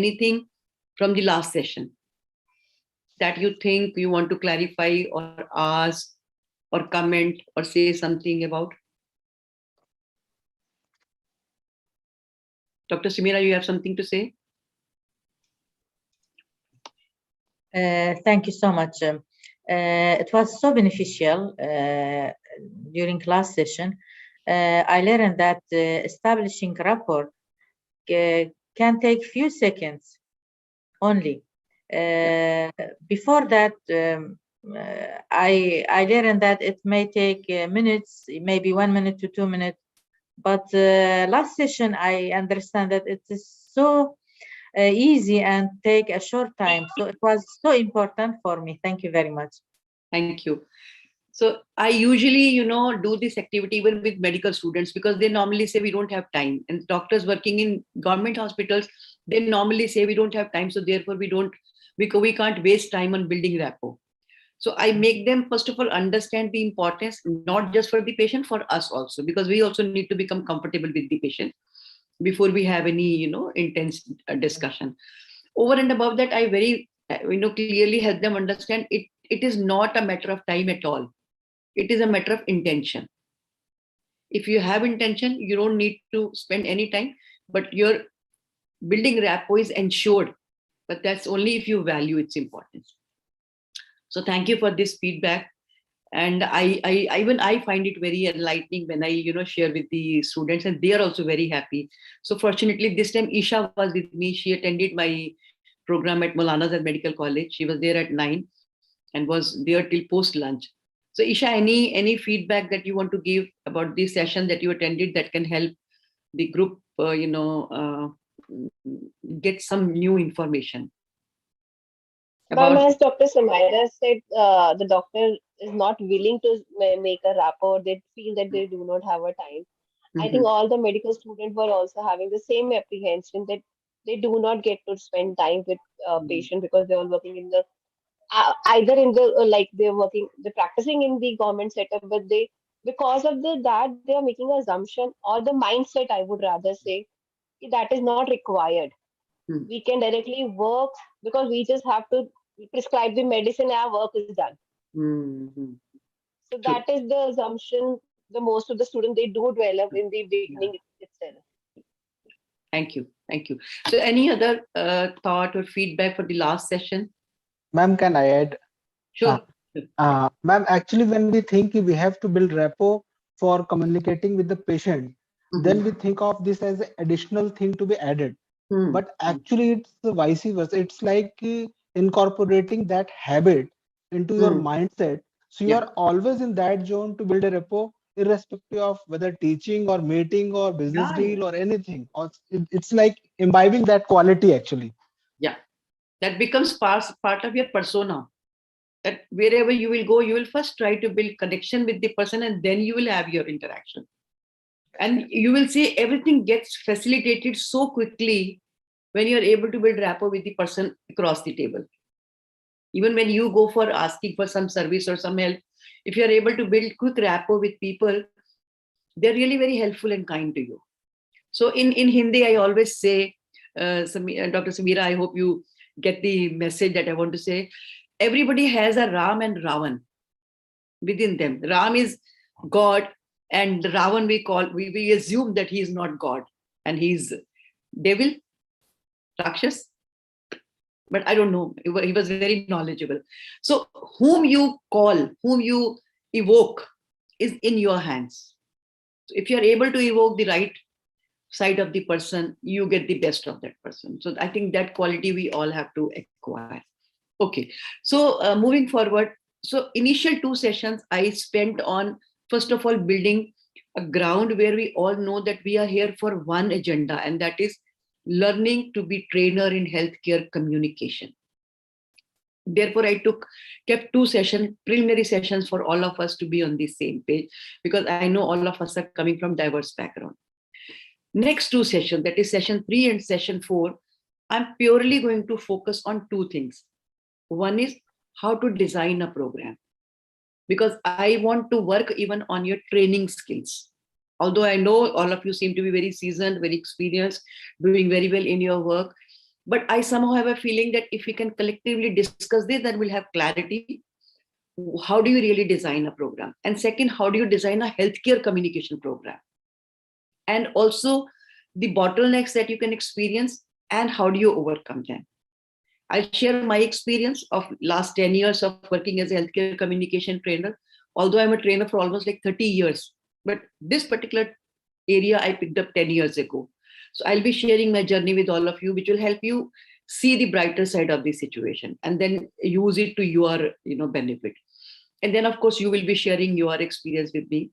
anything from the last session that you think you want to clarify or ask or comment or say something about? Dr. Samira, you have something to say? Thank you so much. It was so beneficial during class session. I learned that establishing rapport can take few seconds only. Before that, I learned that it may take minutes, maybe 1 minute to 2 minutes. But last session, I understand that it is so easy and take a short time. So it was so important for me. Thank you very much. Thank you. So I usually, do this activity even with medical students, because they normally say we don't have time. And doctors working in government hospitals, they normally say we don't have time. So therefore we can't waste time on building rapport. So I make them, first of all, understand the importance, not just for the patient, for us also, because we also need to become comfortable with the patient before we have any, intense discussion. Over and above that, I very, clearly help them understand it is not a matter of time at all. It is a matter of intention. If you have intention, you don't need to spend any time, but your building rapport is ensured. But that's only if you value its importance. So thank you for this feedback. And I find it very enlightening when I, share with the students, and they are also very happy. So fortunately, this time Isha was with me. She attended my program at Maulana Azhar Medical College. She was there at 9 and was there till post lunch. So Isha, any feedback that you want to give about this session that you attended that can help the group, get some new information? Ma'am, as Dr. Samira said, the doctor is not willing to make a rapport. They feel that they do not have a time. I think all the medical students were also having the same apprehension that they do not get to spend time with patient because they're all working in the either in the they're practicing in the government setup, but they, because of that they are making an assumption or the mindset, I would rather say, that is not required. We can directly work because we just have to prescribe the medicine and our work is done. So that is the assumption the most of the students they do develop in the beginning itself. Thank you. So any other thought or feedback for the last session? Ma'am, can I add? Sure. Ma'am, actually, when we think we have to build rapport for communicating with the patient, then we think of this as an additional thing to be added. But actually, it's vice versa. It's like incorporating that habit into your mindset. So you are always in that zone to build a rapport, irrespective of whether teaching or meeting or business deal or anything. Or it's like imbibing that quality actually. Yeah, that becomes part of your persona. That wherever you will go, you will first try to build connection with the person, and then you will have your interaction. And you will see everything gets facilitated so quickly when you're able to build rapport with the person across the table. Even when you go for asking for some service or some help, if you're able to build quick rapport with people, they're really very helpful and kind to you. So in Hindi, I always say, Dr. Samira, I hope you get the message that I want to say. Everybody has a Ram and Ravan within them. Ram is God, and Ravan we assume that he is not God and he's devil, Rakshas. But I don't know. He was very knowledgeable. So whom you call, whom you evoke is in your hands. So if you're able to evoke the right side of the person, you get the best of that person. So I think that quality we all have to acquire. Okay, so moving forward, so initial 2 sessions I spent on, first of all, building a ground where we all know that we are here for one agenda, and that is learning to be trainer in healthcare communication. Therefore, I kept 2 preliminary sessions for all of us to be on the same page, because I know all of us are coming from diverse background. Next 2 sessions, that is session 3 and session 4, I'm purely going to focus on 2 things. One is how to design a program, because I want to work even on your training skills. Although I know all of you seem to be very seasoned, very experienced, doing very well in your work, But I somehow have a feeling that if we can collectively discuss this, then we'll have clarity. How do you really design a program? And second, how do you design a healthcare communication program? And also the bottlenecks that you can experience and how do you overcome them? I'll share my experience of last 10 years of working as a healthcare communication trainer, although I'm a trainer for almost like 30 years. But this particular area I picked up 10 years ago. So I'll be sharing my journey with all of you, which will help you see the brighter side of the situation and then use it to your benefit. And then, of course, you will be sharing your experience with me.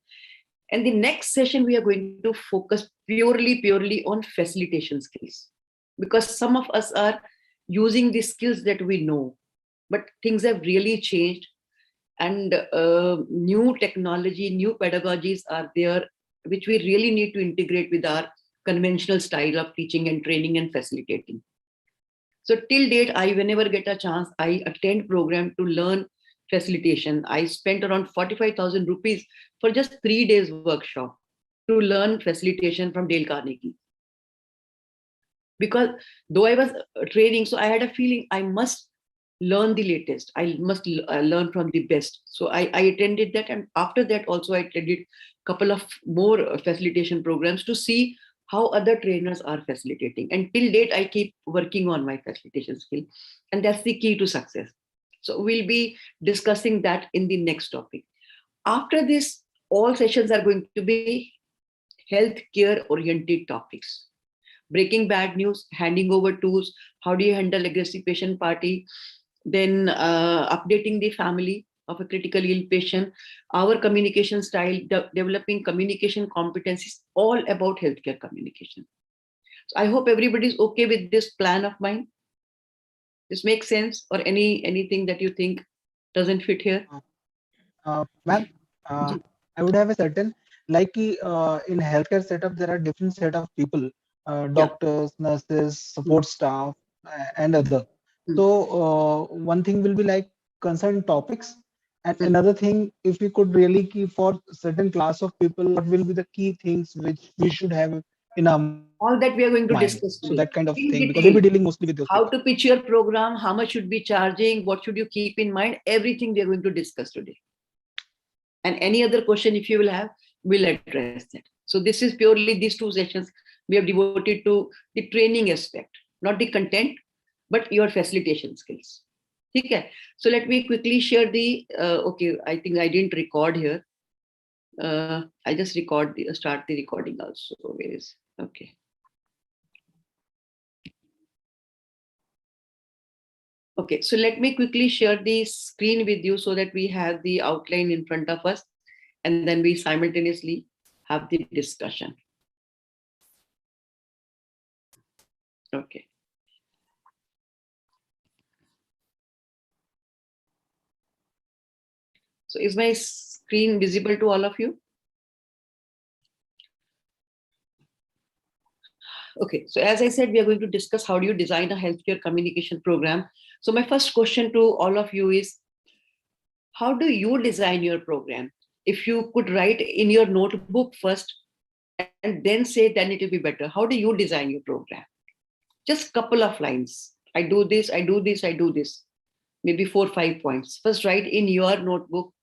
And the next session, we are going to focus purely on facilitation skills, because some of us are using the skills that we know, but things have really changed, and new technology, new pedagogies are there, which we really need to integrate with our conventional style of teaching and training and facilitating. So till date, whenever get a chance, I attend program to learn facilitation. I spent around 45,000 rupees for just 3 days workshop to learn facilitation from Dale Carnegie. Because though I was training, so I had a feeling I must learn the latest. I must learn from the best. So I attended that. And after that also I attended a couple of more facilitation programs to see how other trainers are facilitating. And till date, I keep working on my facilitation skill. And that's the key to success. So we'll be discussing that in the next topic. After this, all sessions are going to be healthcare oriented topics. Breaking bad news, handing over tools, how do you handle aggressive patient party, then updating the family of a critically ill patient, our communication style, developing communication competencies, all about healthcare communication. So I hope everybody's okay with this plan of mine. This makes sense, or anything that you think doesn't fit here? Ma'am, I would have a certain, like in healthcare setup, there are different set of people, doctors, nurses, support staff, and other. So one thing will be like concerned topics, and another thing, if we could really keep for certain class of people, what will be the key things which we should have in our mind? All that we are going to So discuss that today kind of thing, in because we'll be detail. dealing mostly with those How people. to pitch your program, how much should be charging, what should you keep in mind, everything we are going to discuss today. And any other question if you will have, we'll address that. So this is purely these 2 sessions we have devoted to the training aspect, not the content, but your facilitation skills. Okay. So let me quickly share the, okay, I think I didn't record here. I just start the recording also. Where is, okay. Okay, so let me quickly share the screen with you so that we have the outline in front of us, and then we simultaneously have the discussion. Okay. So is my screen visible to all of you? Okay, so as I said, we are going to discuss how do you design a healthcare communication program. So my first question to all of you is, how do you design your program? If you could write in your notebook first and then say, then it will be better. How do you design your program? Just couple of lines. I do this, I do this, I do this. Maybe 4 or 5 points. First write in your notebook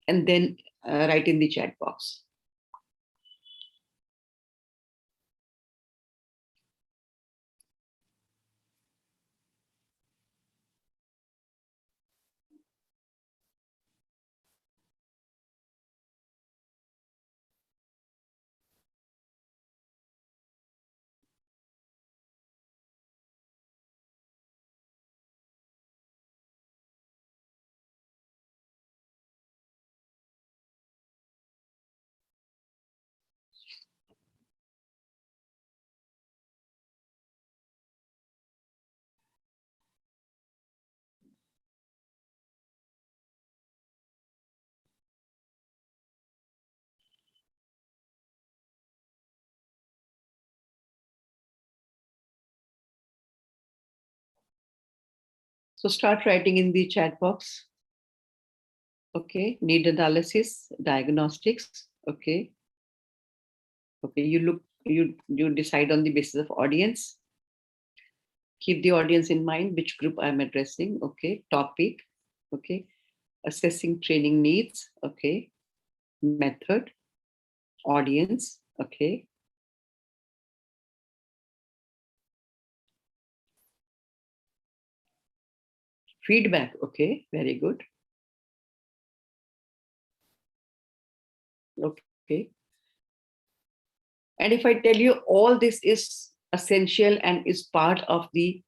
and then write in the chat box. So start writing in the chat box. Okay, need analysis, diagnostics. Okay. Okay, you decide on the basis of audience. Keep the audience in mind, which group I'm addressing. Okay. Topic. Okay. Assessing training needs. Okay. Method. Audience. Okay. Feedback. Okay. Very good. Okay. And if I tell you all this is essential and is part of the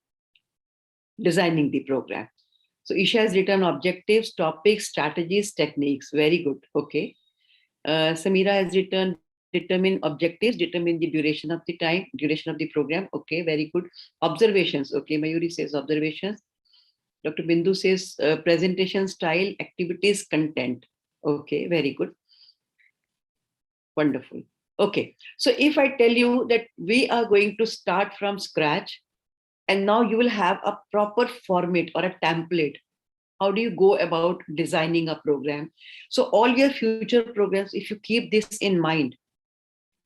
designing the program. So Isha has written objectives, topics, strategies, techniques. Very good. Okay. Samira has written determine objectives, determine the duration of the time, duration of the program. Okay, very good. Observations. Okay, Mayuri says observations. Dr. Bindu says presentation style, activities, content. Okay, very good. Wonderful. Okay, so if I tell you that we are going to start from scratch and now you will have a proper format or a template, how do you go about designing a program? So all your future programs, if you keep this in mind,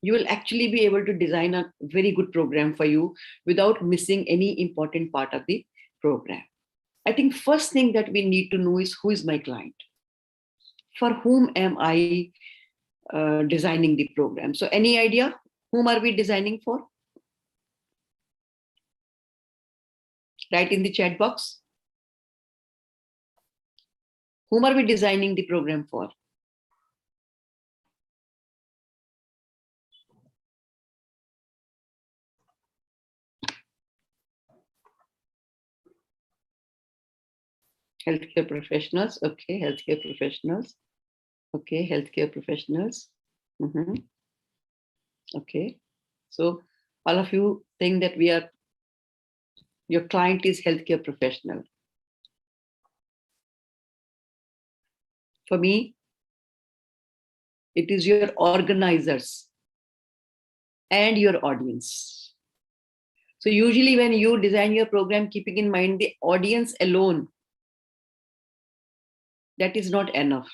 you will actually be able to design a very good program for you without missing any important part of the program. I think first thing that we need to know is who is my client? For whom am I designing the program? So any idea? Whom are we designing for? Write in the chat box. Whom are we designing the program for? Healthcare professionals. Okay, healthcare professionals. Okay, healthcare professionals. Okay, so all of you think that your client is healthcare professional. For me, it is your organizers and your audience. So usually when you design your program, keeping in mind the audience alone, that is not enough.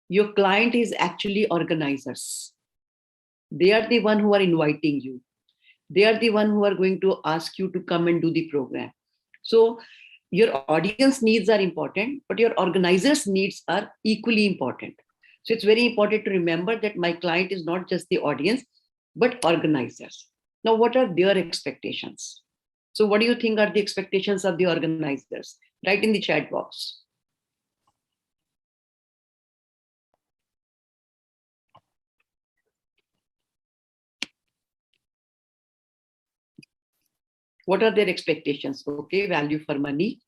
Your client is actually organizers. They are the one who are inviting you. They are the one who are going to ask you to come and do the program. So your audience needs are important, but your organizers' needs are equally important. So it's very important to remember that my client is not just the audience, but organizers. Now, what are their expectations? So what do you think are the expectations of the organizers? Write in the chat box. What are their expectations? Okay, value for money.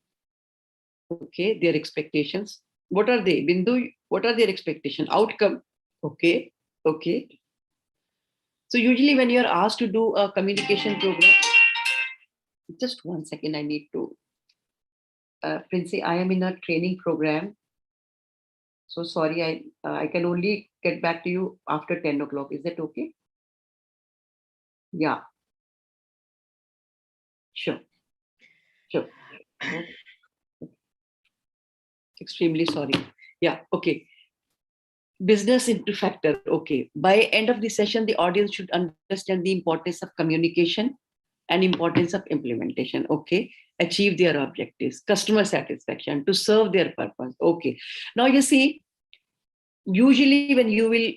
Okay, their expectations. What are they? Bindu, what are their expectations? Outcome. Okay, okay. So usually when you're asked to do a communication program, just 1 second, I need to, Princey, I am in a training program. So sorry, I can only get back to you after 10 o'clock. Is that okay? Yeah. Sure. Sure. Extremely sorry. Yeah, okay. Business into factor. Okay. By end of the session, the audience should understand the importance of communication and importance of implementation. Okay. Achieve their objectives, customer satisfaction, to serve their purpose. Okay. Now you see, usually when you will,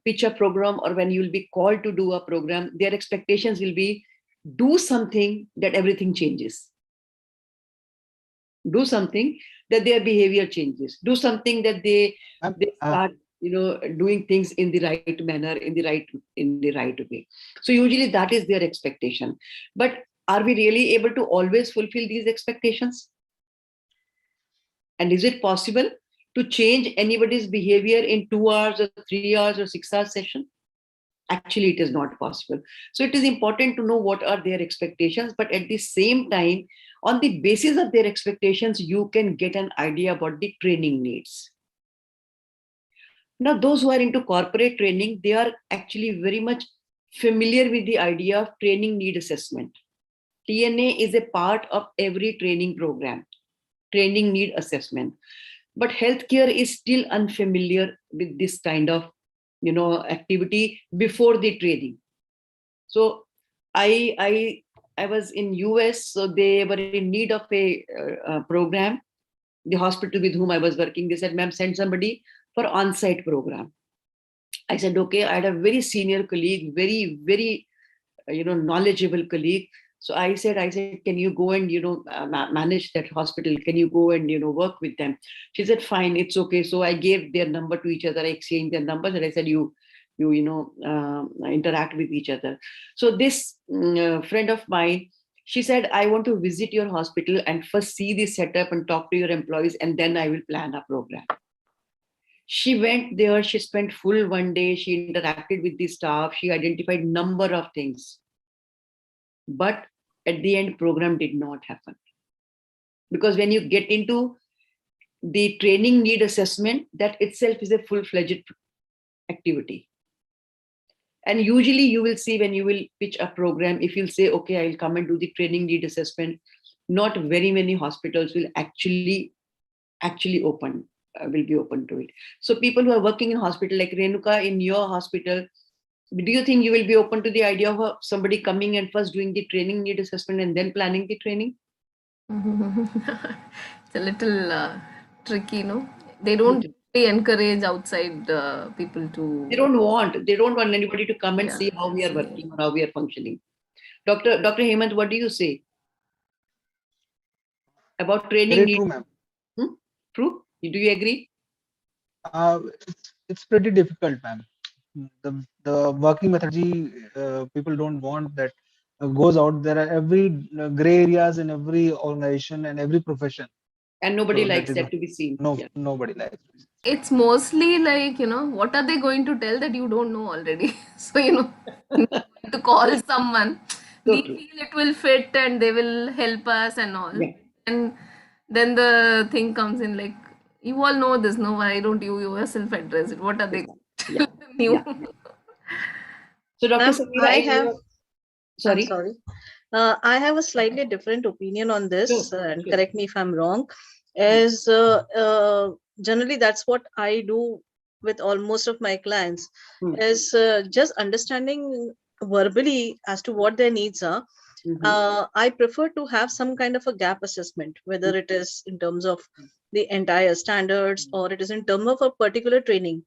pitch a program or when you will be called to do a program, their expectations will be do something that everything changes. Do something that their behavior changes. Do something that they start, doing things in the right manner, in the right way. So usually that is their expectation. But are we really able to always fulfill these expectations? And is it possible to change anybody's behavior in 2 hours or 3 hours or 6 hours session? Actually, it is not possible. So it is important to know what are their expectations, but at the same time, on the basis of their expectations, you can get an idea about the training needs. Now, those who are into corporate training, they are actually very much familiar with the idea of training need assessment. TNA is a part of every training program, training need assessment. But healthcare is still unfamiliar with this kind of activity before the training. So I I was in US, so they were in need of a program. The hospital with whom I was working, they said, ma'am, send somebody for on-site program. I said, okay. I had a very senior colleague, very knowledgeable colleague. So I said, can you go and manage that hospital? Can you go and work with them? She said, fine, it's okay. So I gave their number to each other. I exchanged their numbers, and I said, you interact with each other. So this friend of mine, she said, I want to visit your hospital and first see the setup and talk to your employees, and then I will plan a program. She went there, she spent full one day, she interacted with the staff, she identified number of things. But at the end, program did not happen. Because when you get into the training need assessment, that itself is a full-fledged activity. And usually you will see when you will pitch a program, if you'll say, okay, I'll come and do the training need assessment, not very many hospitals will actually open, will be open to it. So people who are working in hospital, like Renuka, in your hospital, do you think you will be open to the idea of somebody coming and first doing the training need assessment and then planning the training? It's a little tricky, no? They don't really encourage outside people to. They don't want anybody to come and see how we are working or how we are functioning. Dr. Hemant, what do you say about training? Very true, ma'am. True? Do you agree? It's pretty difficult, ma'am. The working methodology, people don't want that goes out. There are every gray areas in every organization and every profession. And nobody likes that to be seen. Nobody likes it. It's mostly like, what are they going to tell that you don't know already? So, to call someone, we feel it will fit and they will help us and all. Yeah. And then the thing comes in like, you all know this, no? Why don't you yourself address it? What are they new? Yeah. So, Dr. Samira, I'm sorry. I have a slightly different opinion on this, and correct me if I'm wrong. As generally, that's what I do with almost of my clients, is just understanding verbally as to what their needs are. I prefer to have some kind of a gap assessment, whether it is in terms of the entire standards or it is in terms of a particular training.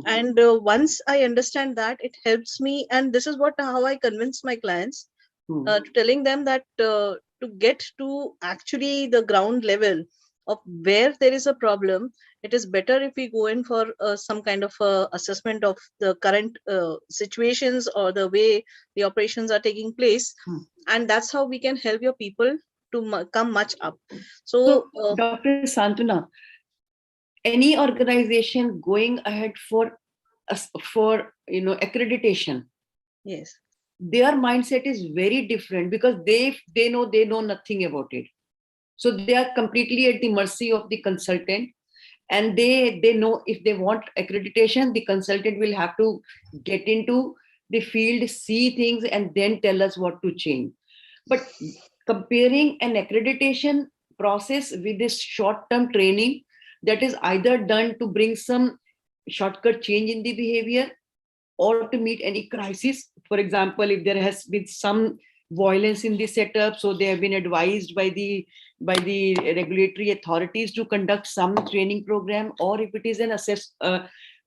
And once I understand that, it helps me, and this is how I convince my clients, to telling them that to get to actually the ground level of where there is a problem, it is better if we go in for some kind of assessment of the current situations or the way the operations are taking place, and that's how we can help your people to come much up. So Dr. Santuna, any organization going ahead for accreditation, yes, their mindset is very different, because they know nothing about it. So they are completely at the mercy of the consultant, and they know if they want accreditation, the consultant will have to get into the field, see things, and then tell us what to change. But comparing an accreditation process with this short-term training that is either done to bring some shortcut change in the behavior or to meet any crisis. For example, if there has been some violence in the setup, so they have been advised by the regulatory authorities to conduct some training program, or if it is an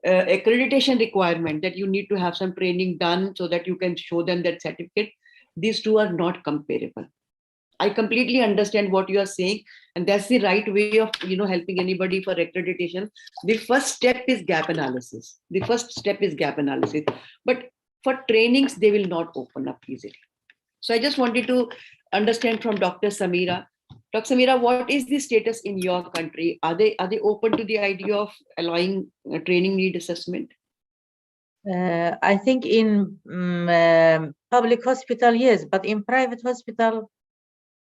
accreditation requirement that you need to have some training done so that you can show them that certificate, these two are not comparable. I completely understand what you are saying, and that's the right way of helping anybody for accreditation. The first step is gap analysis. But for trainings, they will not open up easily. So I just wanted to understand from Dr. Samira. Dr. Samira, what is the status in your country? Are they open to the idea of allowing training need assessment? I think in public hospital, yes, but in private hospital,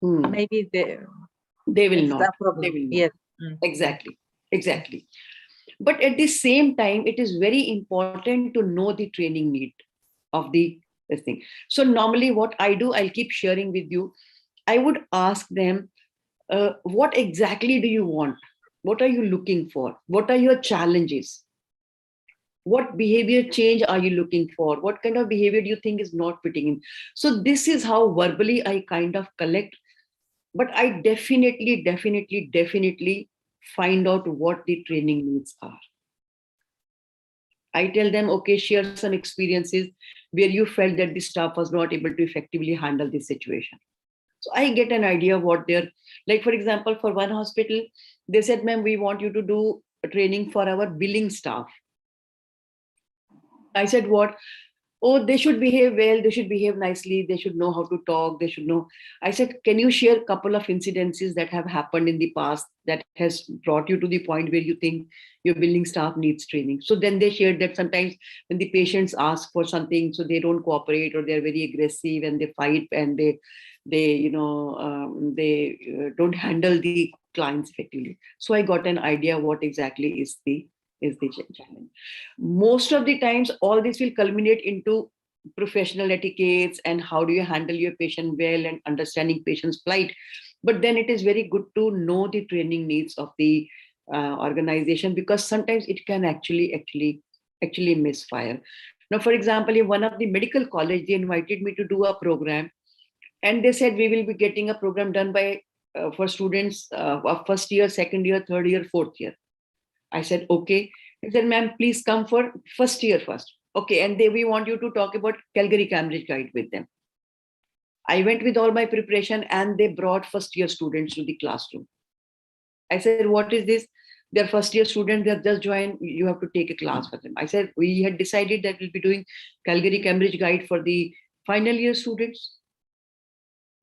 maybe they will not. They will not. Yes. Exactly. But at the same time, it is very important to know the training need of this thing. So normally what I do, I'll keep sharing with you. I would ask them, what exactly do you want? What are you looking for? What are your challenges? What behavior change are you looking for? What kind of behavior do you think is not fitting in? So this is how verbally I kind of collect, but I definitely find out what the training needs are. I tell them, okay, share some experiences where you felt that the staff was not able to effectively handle this situation. So I get an idea of what they're like. For example, for one hospital, they said, ma'am, we want you to do a training for our billing staff. I said, what? Oh, they should behave well, they should behave nicely, they should know how to talk, they should know. I said, can you share a couple of incidences that have happened in the past that has brought you to the point where you think your billing staff needs training? So then they shared that sometimes when the patients ask for something, so they don't cooperate, or they're very aggressive and they fight, and they don't handle the clients effectively. So I got an idea what exactly is the challenge. Most of the times, all this will culminate into professional etiquettes and how do you handle your patient well and understanding patient's plight. But then it is very good to know the training needs of the organization, because sometimes it can actually misfire. Now, for example, in one of the medical college, they invited me to do a program, and they said we will be getting a program done by for students of first year, second year, third year, fourth year. I said, okay. He said, ma'am, please come for first year first. Okay, and we want you to talk about Calgary Cambridge Guide with them. I went with all my preparation, and they brought first year students to the classroom. I said, what is this? They're first year students, they've just joined, you have to take a class for them. I said, we had decided that we'll be doing Calgary Cambridge Guide for the final year students.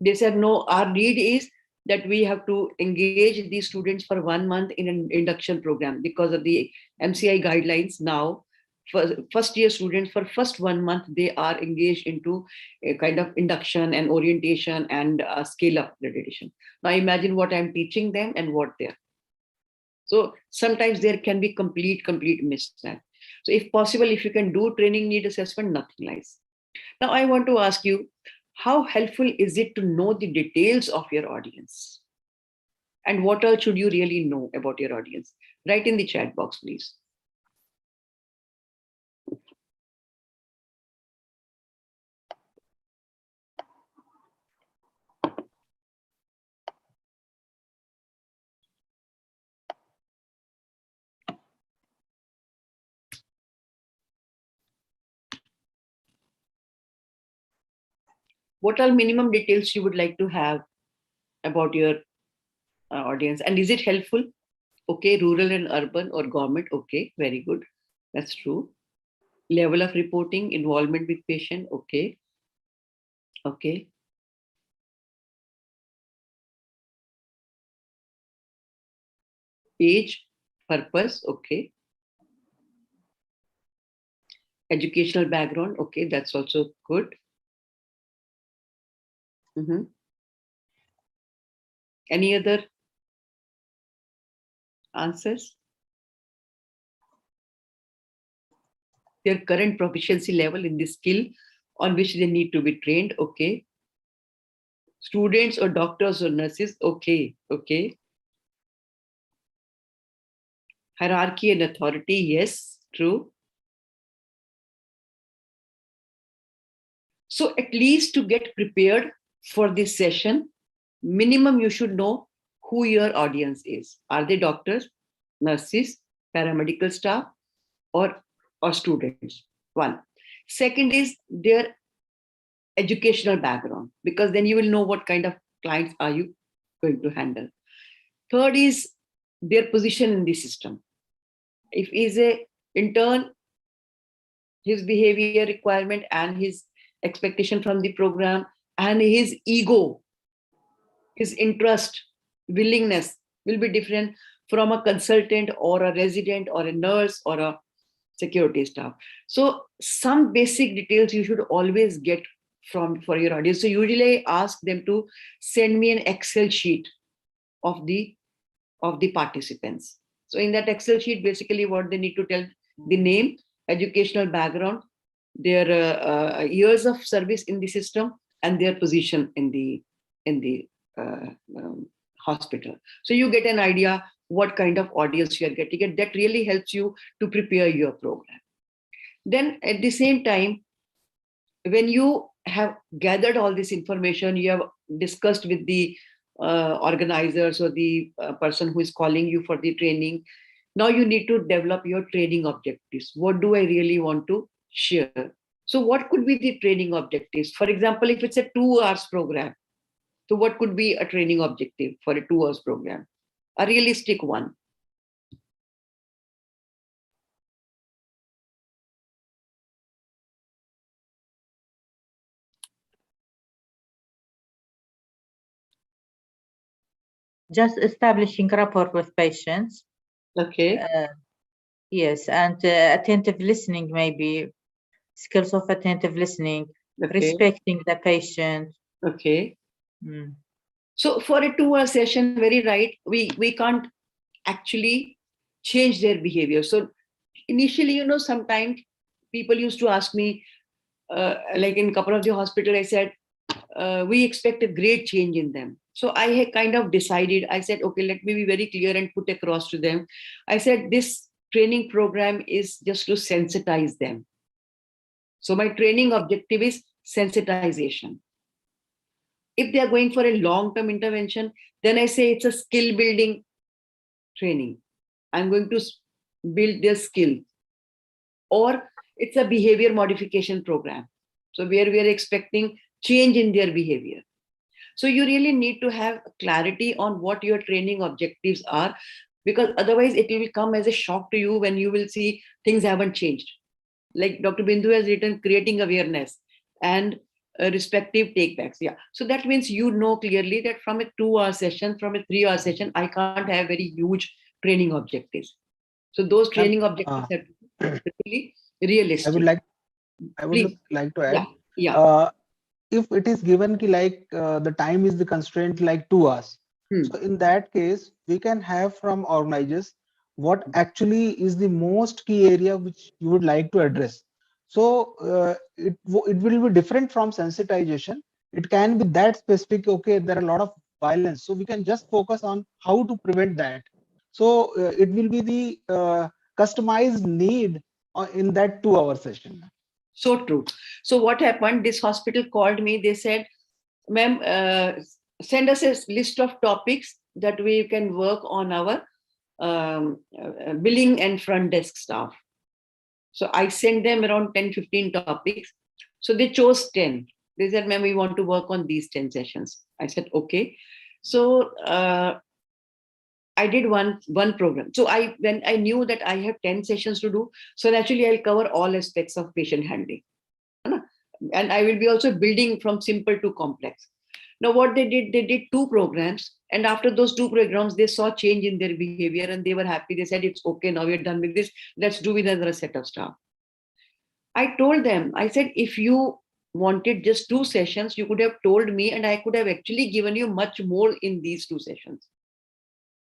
They said, no, our need is that we have to engage these students for 1 month in an induction program because of the MCI guidelines. Now, for first year students, for first 1 month, they are engaged into a kind of induction and orientation and scale up accreditation. Now imagine what I'm teaching them and what they're. So sometimes there can be complete mismatch. So if possible, if you can do training need assessment, nothing less. Now I want to ask you, how helpful is it to know the details of your audience? And what else should you really know about your audience? Write in the chat box, please. What are minimum details you would like to have about your audience? And is it helpful? Okay, rural and urban or government. Okay, very good. That's true. Level of reporting, involvement with patient. Okay. Okay. Age, purpose. Okay. Educational background. Okay, that's also good. Any other answers? Their current proficiency level in the skill on which they need to be trained. Okay. Students or doctors or nurses. Okay. Okay. Hierarchy and authority. Yes, true. So at least to get prepared for this session, minimum you should know who your audience is. Are they doctors, nurses, paramedical staff, or students? One. Second is their educational background, because then you will know what kind of clients are you going to handle. Third is their position in the system. If he's a intern, his behavior requirement and his expectation from the program and his ego, his interest, willingness will be different from a consultant or a resident or a nurse or a security staff. So some basic details you should always get for your audience. So usually I ask them to send me an Excel sheet of the participants. So in that Excel sheet, basically what they need to tell: the name, educational background, their years of service in the system, and their position in the hospital. So you get an idea what kind of audience you are getting, and that really helps you to prepare your program. Then at the same time, when you have gathered all this information, you have discussed with the organizers or the person who is calling you for the training. Now you need to develop your training objectives. What do I really want to share? So what could be the training objectives? For example, if it's a 2 hours program, so what could be a training objective for a 2 hours program? A realistic one. Just establishing rapport with patients. Okay. Yes, and attentive listening, maybe skills of attentive listening, respecting the patient. Okay. So for a 2 hour session, very right, we can't actually change their behavior. So initially, sometimes people used to ask me, like in a couple of the hospital, I said, we expect a great change in them. So I had kind of decided, I said, okay, let me be very clear and put across to them. I said, this training program is just to sensitize them. So my training objective is sensitization. If they are going for a long-term intervention, then I say it's a skill building training. I'm going to build their skill. Or it's a behavior modification program. So where we are expecting change in their behavior. So you really need to have clarity on what your training objectives are, because otherwise it will come as a shock to you when you will see things haven't changed. Like Dr. Bindu has written, creating awareness and respective takebacks. Yeah. So that means you know clearly that from a 2 hour session, from a 3 hour session, I can't have very huge training objectives. So those training objectives are really realistic. I would like to add. Yeah. If it is given like the time is the constraint like 2 hours. So in that case, we can have from organizers what actually is the most key area which you would like to address. So it will be different from sensitization. It can be that specific, okay, there are a lot of violence. So we can just focus on how to prevent that. So it will be the customized need in that 2 hour session. So true. So what happened, this hospital called me, they said, ma'am, send us a list of topics that we can work on our billing and front desk staff. So I sent them around 10-15 topics. So they chose 10. They said, ma'am, we want to work on these 10 sessions. I said, okay. So I did one program. So when I knew that I have 10 sessions to do, so naturally I'll cover all aspects of patient handling. And I will be also building from simple to complex. Now what they did 2 programs, and after those 2 programs, they saw change in their behavior and they were happy. They said, it's okay, now we're done with this. Let's do with another set of staff. I told them, I said, if you wanted just 2 sessions, you could have told me and I could have actually given you much more in these 2 sessions.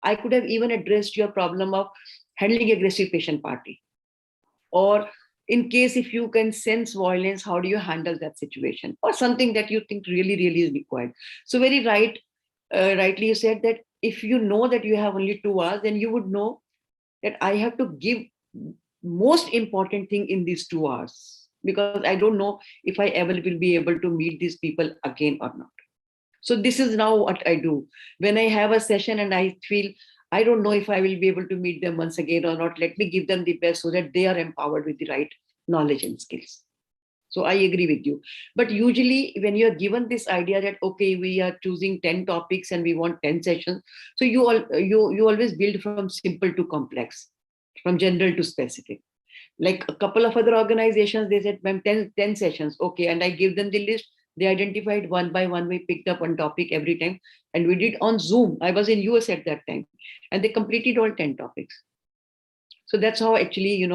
I could have even addressed your problem of handling aggressive patient party. Or in case if you can sense violence, how do you handle that situation? Or something that you think really, really is required. So very rightly you said that if you know that you have only 2 hours, then you would know that I have to give most important thing in these 2 hours, because I don't know if I ever will be able to meet these people again or not. So this is now what I do. When I have a session and I feel, I don't know if I will be able to meet them once again or not, let me give them the best so that they are empowered with the right knowledge and skills. So I agree with you. But usually when you're given this idea that, okay, we are choosing 10 topics and we want 10 sessions, so you always build from simple to complex, from general to specific. Like a couple of other organizations, they said, ma'am, 10 sessions. Okay. And I give them the list. They identified one by one. We picked up one topic every time. And we did on Zoom. I was in US at that time. And they completed all 10 topics. So that's how actually,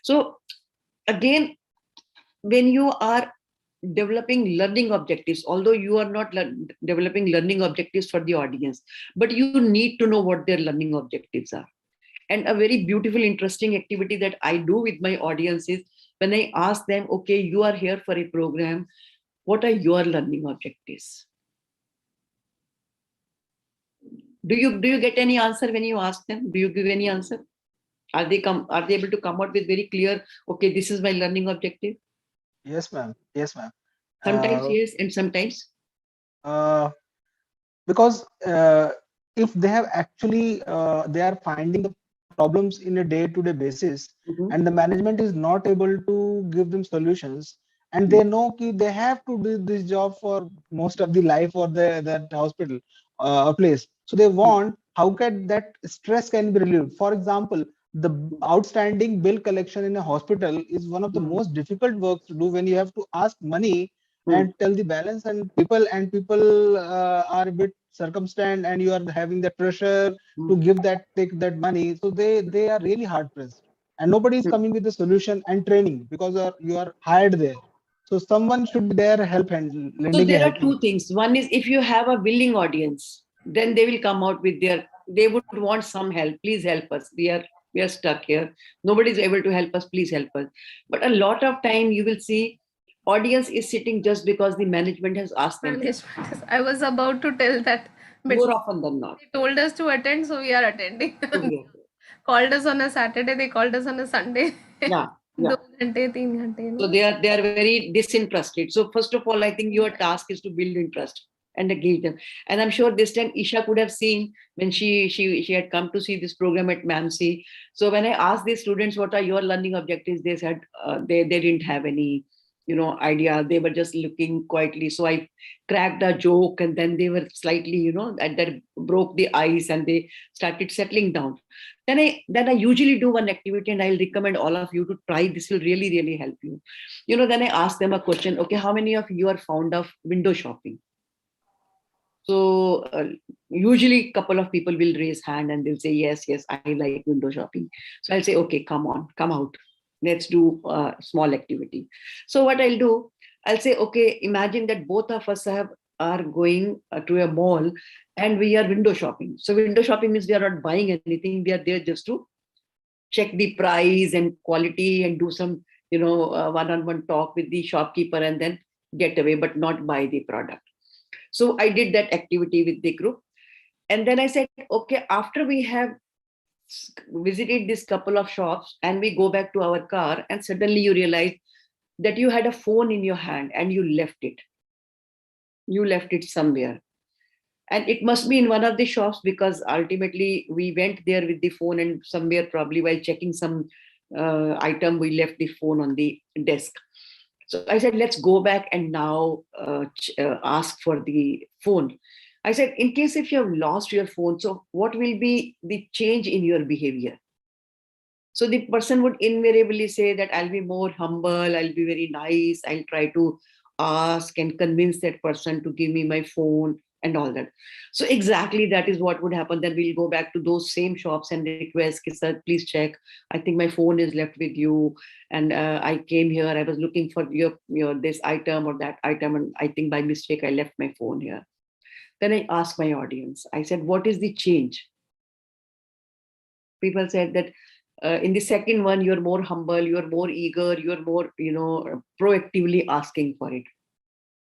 So again, when you are developing learning objectives, although you are not developing learning objectives for the audience, but you need to know what their learning objectives are. And a very beautiful, interesting activity that I do with my audience is when I ask them, okay, you are here for a program, what are your learning objectives? Do you get any answer when you ask them? Do you give any answer? Are they able to come out with very clear, okay, this is my learning objective? Yes, ma'am. Yes, ma'am. Sometimes yes, and sometimes. Because if they have actually, they are finding the problems in a day-to-day basis, and the management is not able to give them solutions, and they know they have to do this job for most of the life or that hospital or place. So they want how can that stress can be relieved. For example, the outstanding bill collection in a hospital is one of the most difficult works to do when you have to ask money and tell the balance, and people are a bit circumstanced, and you are having that pressure to take that money. So they are really hard pressed, and nobody is coming with the solution and training because you are hired there. So someone should be there So lending a there are helping two hand. things. One is, if you have a willing audience, then they will come out with they would want some help. Please help us. We are stuck here. Nobody is able to help us. Please help us. But a lot of time you will see audience is sitting just because the management has asked them. I was about to tell that, but more often than not. they told us to attend, so we are attending. Called us on a Saturday, they called us on a Sunday. Yeah. 2 ghante, 3 ghante. So they are very disinterested. So first of all, I think your task is to build interest and engage them. And I'm sure this time Isha could have seen when she had come to see this program at MAMC. So when I asked these students what are your learning objectives, they said they didn't have any idea. They were just looking quietly. So I cracked a joke, and then they were slightly that broke the ice, and they started settling down. Then I usually do one activity, and I'll recommend all of you to try. This will really, really help you. Then I ask them a question. Okay, how many of you are fond of window shopping? So usually a couple of people will raise hand and they'll say, yes, I like window shopping. So I'll say, okay, come on, come out. Let's do a small activity. So what I'll do, I'll say, okay, imagine that both of us are going to a mall and we are window shopping. So window shopping means we are not buying anything. We are there just to check the price and quality and do some, one-on-one talk with the shopkeeper and then get away, but not buy the product. So I did that activity with the group. And then I said, okay, after we have visited this couple of shops and we go back to our car, and suddenly you realize that you had a phone in your hand and you left it. You left it somewhere. And it must be in one of the shops, because ultimately we went there with the phone, and somewhere probably while checking some item, we left the phone on the desk. So I said, let's go back and now ask for the phone. I said, in case if you have lost your phone, so what will be the change in your behavior? So the person would invariably say that I'll be more humble, I'll be very nice, I'll try to ask and convince that person to give me my phone and all that. So exactly that is what would happen. Then we'll go back to those same shops and request, sir, please check. I think my phone is left with you. And I came here, I was looking for your this item or that item. And I think by mistake, I left my phone here. Then I asked my audience, I said, what is the change? People said that in the second one, you're more humble, you're more eager, you're more, proactively asking for it.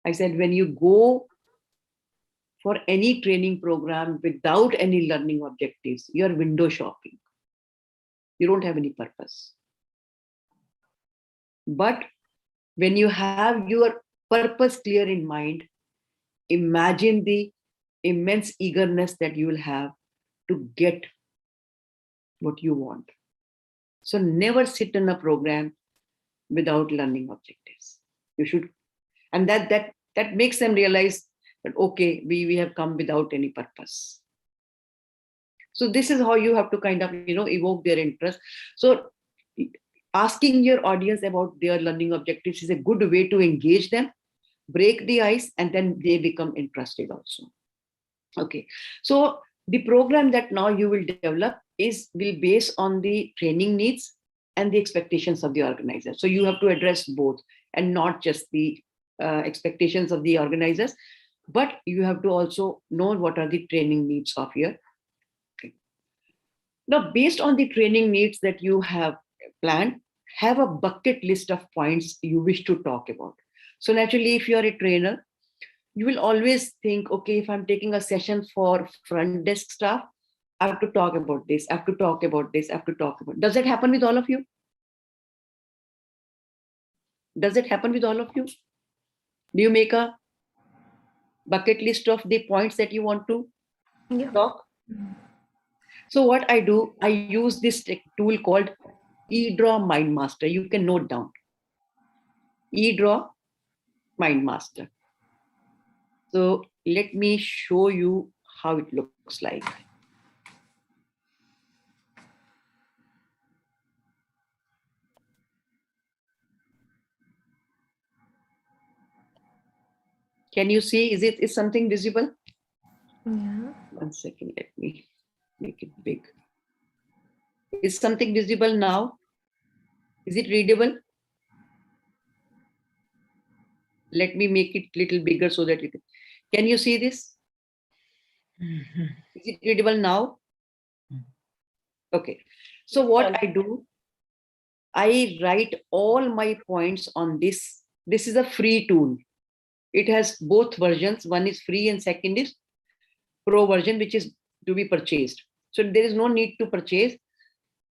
I said, when you go for any training program without any learning objectives, you're window shopping. You don't have any purpose. But when you have your purpose clear in mind, imagine the immense eagerness that you will have to get what you want. So never sit in a program without learning objectives. You should, and that makes them realize that, okay, we have come without any purpose. So this is how you have to kind of, evoke their interest. So asking your audience about their learning objectives is a good way to engage them, break the ice, and then they become interested also. Okay. So the program that now you will develop will base on the training needs and the expectations of the organizer. So you have to address both, and not just the expectations of the organizers, but you have to also know what are the training needs of your. Now, based on the training needs that you have planned, have a bucket list of points you wish to talk about. So naturally, if you are a trainer, you will always think, okay, if I'm taking a session for front desk staff, I have to talk about this, I have to talk about this, I have to talk about. Does that happen with all of you? Does it happen with all of you? Do you make a bucket list of the points that you want to talk? So what I do, I use this tool called eDraw Mind Master. You can note down. eDraw Mind Master. So let me show you how it looks like. Can you see? Is something visible? Yeah. 1 second, let me make it big. Is something visible now? Is it readable? Let me make it little bigger so that you can you see this? Is it readable now? Okay. So what I do, I write all my points on this. This is a free tool. It has both versions. One is free and second is pro version, which is to be purchased. So there is no need to purchase.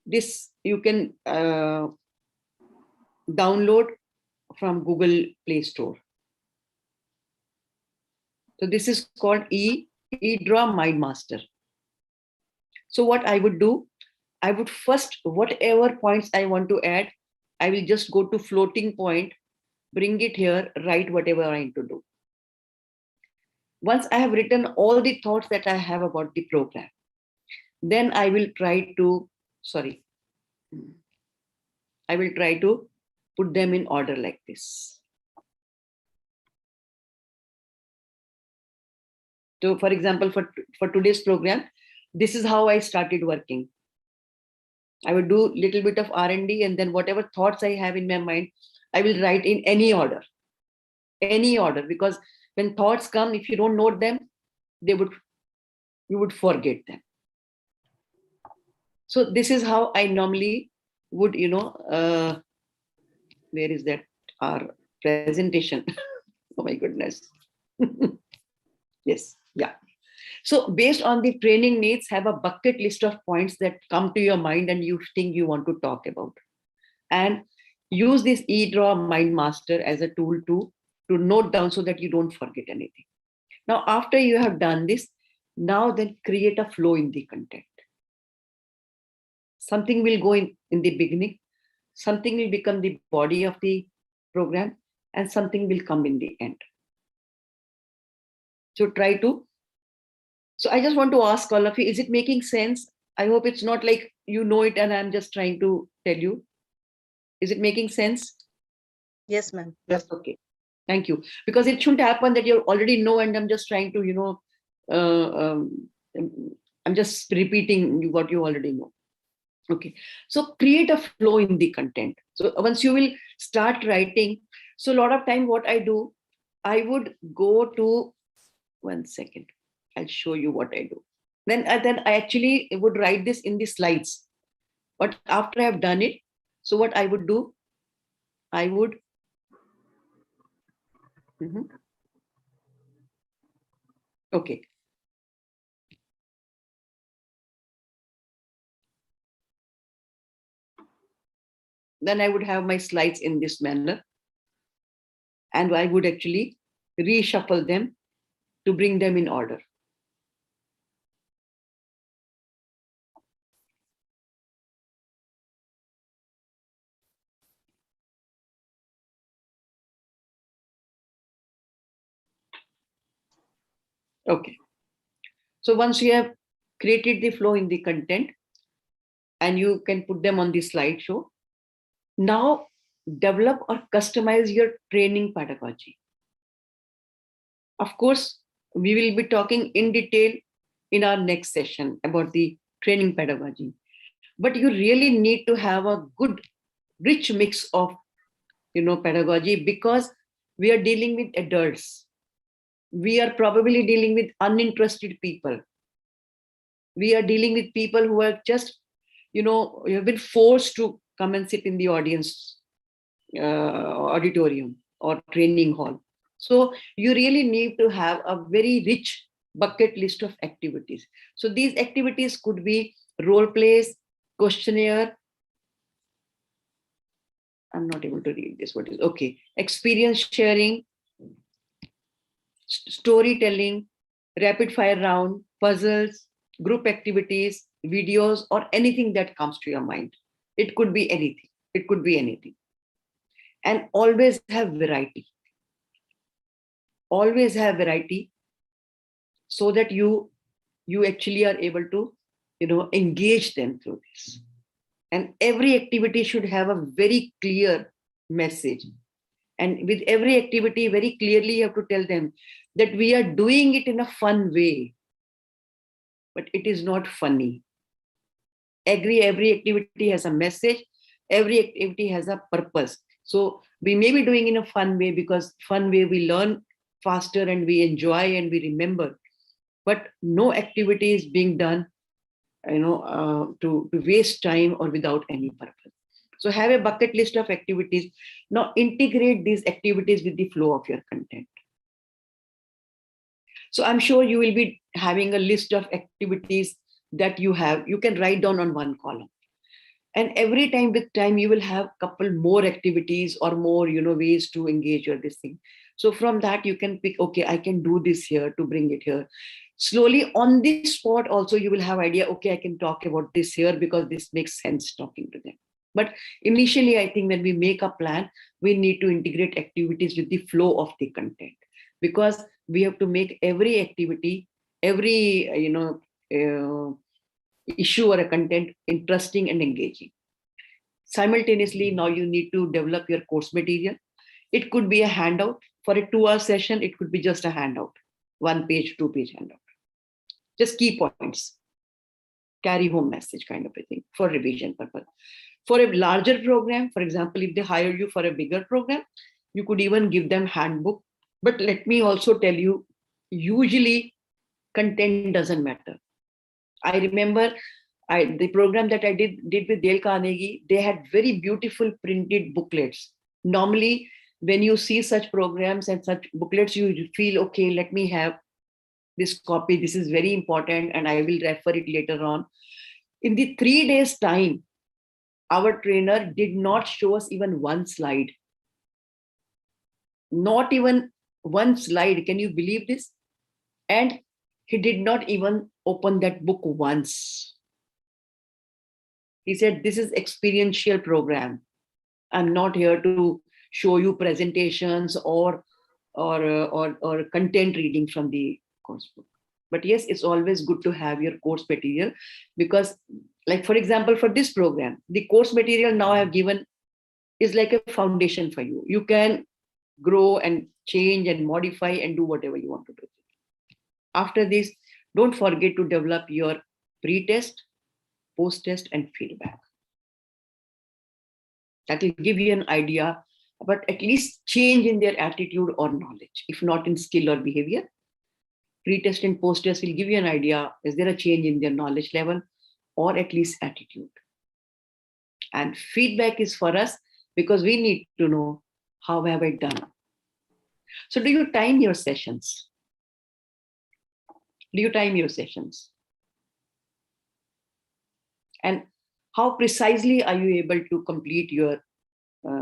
This you can download from Google Play Store. So this is called eDraw Mind Master. So what I would do, I would first, whatever points I want to add, I will just go to floating point, bring it here, write whatever I need to do. Once I have written all the thoughts that I have about the program, then I will try to, I will try to put them in order like this. So for example, for today's program, this is how I started working. I would do a little bit of R&D, and then whatever thoughts I have in my mind, I will write in any order, because when thoughts come, if you don't note them, you would forget them. So this is how I normally would, where is that our presentation? Oh my goodness. Yes, yeah. So based on the training needs, have a bucket list of points that come to your mind and you think you want to talk about. And use this eDraw Mind Master as a tool to note down so that you don't forget anything. Now, after you have done this, now then create a flow in the content. Something will go in the beginning, something will become the body of the program, and something will come in the end. So try to. So I just want to ask all of you, is it making sense? I hope it's not like you know it and I'm just trying to tell you. Is it making sense? Yes, ma'am. Yes. Okay. Thank you. Because it shouldn't happen that you already know and I'm just trying to, I'm just repeating what you already know. Okay. So create a flow in the content. So once you will start writing, so a lot of time what I do, I would go to, 1 second, I'll show you what I do. Then I actually would write this in the slides. But after I have done it, so what I would do, I would, okay. Then I would have my slides in this manner. And I would actually reshuffle them to bring them in order. Okay. So once you have created the flow in the content and you can put them on the slideshow, now develop or customize your training pedagogy. Of course, we will be talking in detail in our next session about the training pedagogy. But you really need to have a good, rich mix of, pedagogy, because we are dealing with adults. We are probably dealing with uninterested people. We are dealing with people who are just, you have been forced to come and sit in the audience auditorium or training hall. So you really need to have a very rich bucket list of activities. So these activities could be role plays, questionnaire. I'm not able to read this. What is okay? Experience sharing, storytelling, rapid fire round, puzzles, group activities, videos, or anything that comes to your mind. It could be anything. It could be anything. And always have variety. Always have variety, so that you actually are able to, engage them through this. And every activity should have a very clear message. And with every activity, very clearly you have to tell them that we are doing it in a fun way, but it is not funny. Every activity has a message. Every activity has a purpose. So we may be doing in a fun way, because fun way we learn faster and we enjoy and we remember. But no activity is being done, to waste time or without any purpose. So have a bucket list of activities. Now integrate these activities with the flow of your content. So I'm sure you will be having a list of activities that you can write down on one column. And every time with time, you will have a couple more activities or more, ways to engage your this thing. So from that, you can pick, okay, I can do this here to bring it here. Slowly on this spot also, you will have idea, okay, I can talk about this here because this makes sense talking to them. But initially, I think when we make a plan, we need to integrate activities with the flow of the content, because we have to make every activity, every, issue or a content interesting and engaging. Simultaneously, now you need to develop your course material. It could be a handout. For a 2-hour session, it could be just a handout, 1-page, 2-page handout. Just key points, carry home message kind of a thing for revision purpose. For a larger program, for example, if they hire you for a bigger program, you could even give them handbook. But let me also tell you, usually content doesn't matter. I remember the program that I did with Dale Carnegie, they had very beautiful printed booklets. Normally, when you see such programs and such booklets, you feel, okay, let me have this copy. This is very important and I will refer it later on. In the 3 days time, our trainer did not show us even one slide. Not even one slide. Can you believe this? And he did not even open that book once. He said, this is experiential program. I'm not here to show you presentations or content reading from the course book. But yes, it's always good to have your course material, because, like, for example, for this program, the course material now I have given is like a foundation for you. You can grow and change and modify and do whatever you want to do. After this, don't forget to develop your pre-test, post-test, and feedback. That will give you an idea about at least change in their attitude or knowledge, if not in skill or behavior. Pre-test and post-test will give you an idea, is there a change in their knowledge level or at least attitude? And feedback is for us, because we need to know, how have I done? So do you time your sessions? Do you time your sessions? And how precisely are you able to complete your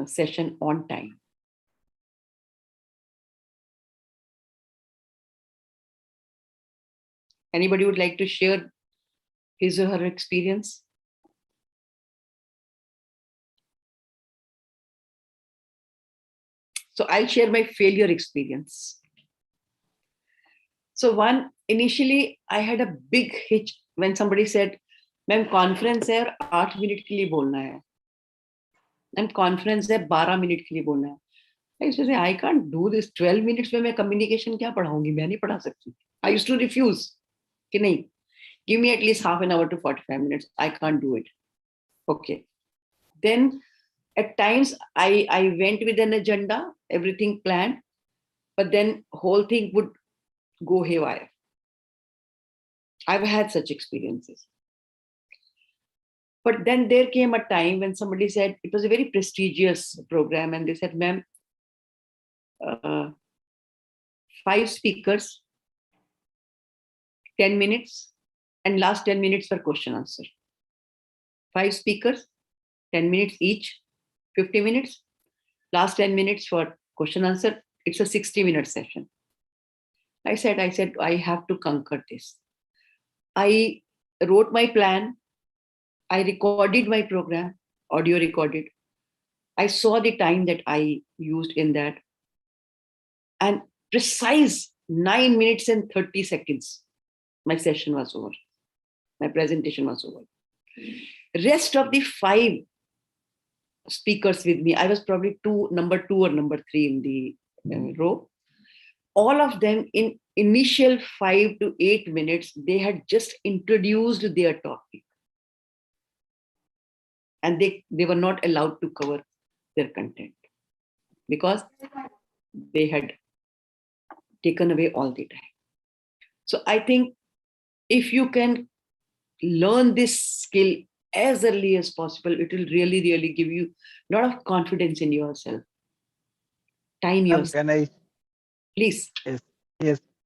session on time? Anybody would like to share his or her experience? So I'll share my failure experience. So initially I had a big hitch when somebody said, "Ma'am, conference है 8 minute के लिए बोलना है." And conference है 12 minute के लिए बोलना है. I used to say, I can't do this. 12 minutes में मैं communication क्या पढ़ाऊंगी? मैं नहीं पढ़ा सकती. I used to refuse. कि नहीं, give me at least half an hour to 45 minutes. I can't do it. Okay. Then at times I went with an agenda, everything planned, but then whole thing would go haywire. I've had such experiences. But then there came a time when somebody said, it was a very prestigious program, and they said, "Ma'am, 5 speakers, 10 minutes, and last 10 minutes for question answer. 5 speakers, 10 minutes each, 50 minutes. Last 10 minutes for question answer. It's a 60-minute session. I said, I have to conquer this. I wrote my plan. I recorded my program, audio recorded. I saw the time that I used in that. And precise 9 minutes and 30 seconds, my session was over. My presentation was over. Rest of the 5 speakers with me, I was probably number 2 or number 3 in the row. All of them in initial 5 to 8 minutes, they had just introduced their topic. And they were not allowed to cover their content because they had taken away all the time. So I think if you can learn this skill as early as possible, it will really, really give you a lot of confidence in yourself. Time yourself. Can I? Please.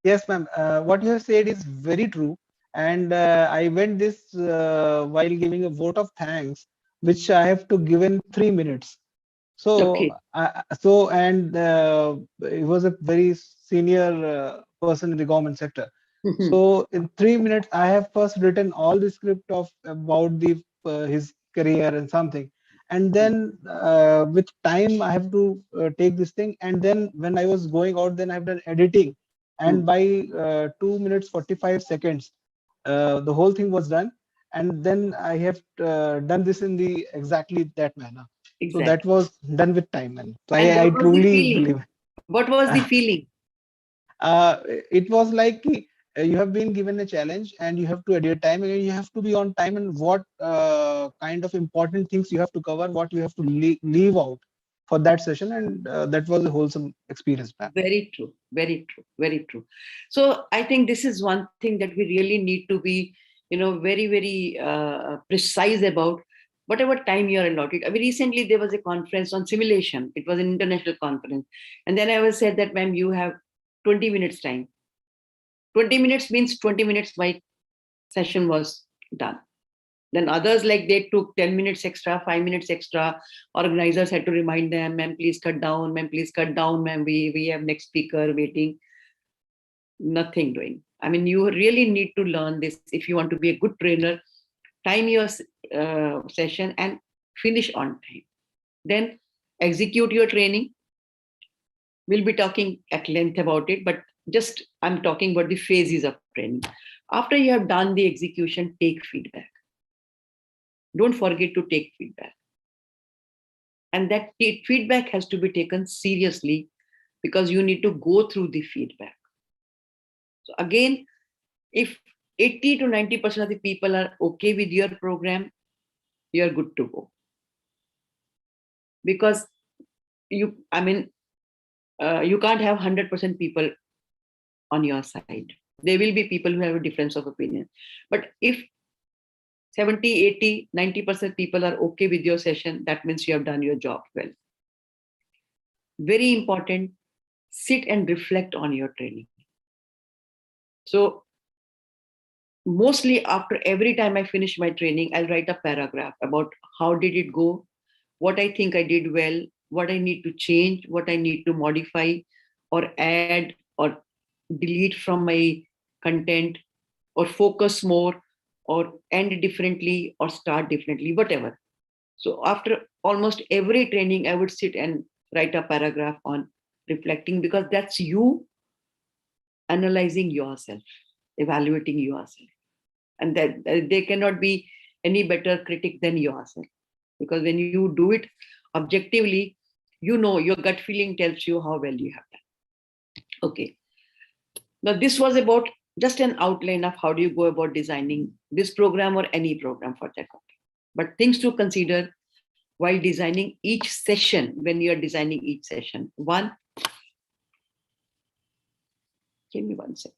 Yes, ma'am. What you have said is very true. And I went this while giving a vote of thanks, which I have to give in 3 minutes. So, okay. He was a very senior person in the government sector. So in 3 minutes, I have first written all the script about his career and something. And then with time, I have to take this thing. And then when I was going out, then I've done editing. And by 2 minutes, 45 seconds, the whole thing was done. And then I have done this in the exactly that manner. Exactly. So that was done with time. And so I truly believe. What was the feeling? It was like you have been given a challenge and you have to edit time and you have to be on time, and what kind of important things you have to cover, what you have to leave out for that session. And that was a wholesome experience. Very true, very true, very true. So I think this is one thing that we really need to be, very, very precise about. Whatever time you're allotted. Recently there was a conference on simulation. It was an international conference. And then I was said that, ma'am, you have 20 minutes time. 20 minutes means 20 minutes my session was done. Then others, like they took 10 minutes extra, 5 minutes extra. Organizers had to remind them, ma'am, please cut down, ma'am, please cut down, ma'am, we have next speaker waiting. Nothing doing. You really need to learn this if you want to be a good trainer. Time your session and finish on time. Then execute your training. We'll be talking at length about it, but just I'm talking about the phases of training. After you have done the execution, take feedback. Don't forget to take feedback. And that feedback has to be taken seriously because you need to go through the feedback. So again, if 80 to 90% of the people are okay with your program, you're good to go. Because you can't have 100% people on your side. There will be people who have a difference of opinion. But if 70, 80, 90% people are okay with your session, that means you have done your job well. Very important, sit and reflect on your training. So mostly after every time I finish my training, I'll write a paragraph about how did it go, what I think I did well, what I need to change, what I need to modify or add or delete from my content, or focus more, or end differently, or start differently, whatever. So after almost every training, I would sit and write a paragraph on reflecting, because that's you analyzing yourself, evaluating yourself. And that there cannot be any better critic than yourself. Because when you do it objectively, your gut feeling tells you how well you have done. Okay. Now this was about just an outline of how do you go about designing this program or any program for that matter. But things to consider while designing each session, when you are designing each session. One, give me 1 second.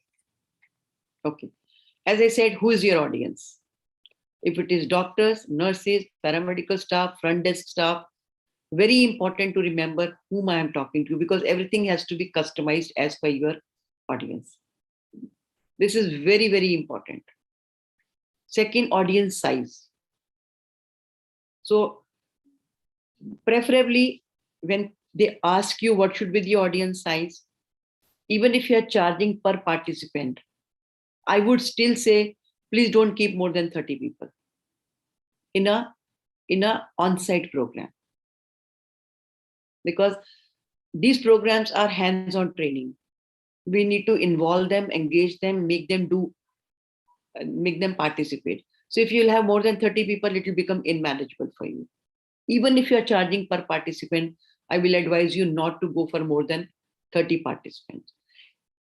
Okay. As I said, who is your audience? If it is doctors, nurses, paramedical staff, front desk staff, very important to remember whom I am talking to, because everything has to be customized as per your audience. This is very, very important. Second, audience size. So preferably when they ask you what should be the audience size, even if you are charging per participant, I would still say, please don't keep more than 30 people in a on-site program, because these programs are hands-on training. We need to involve them, engage them, make them participate. So if you'll have more than 30 people, it will become unmanageable for you. Even if you are charging per participant, I will advise you not to go for more than 30 participants.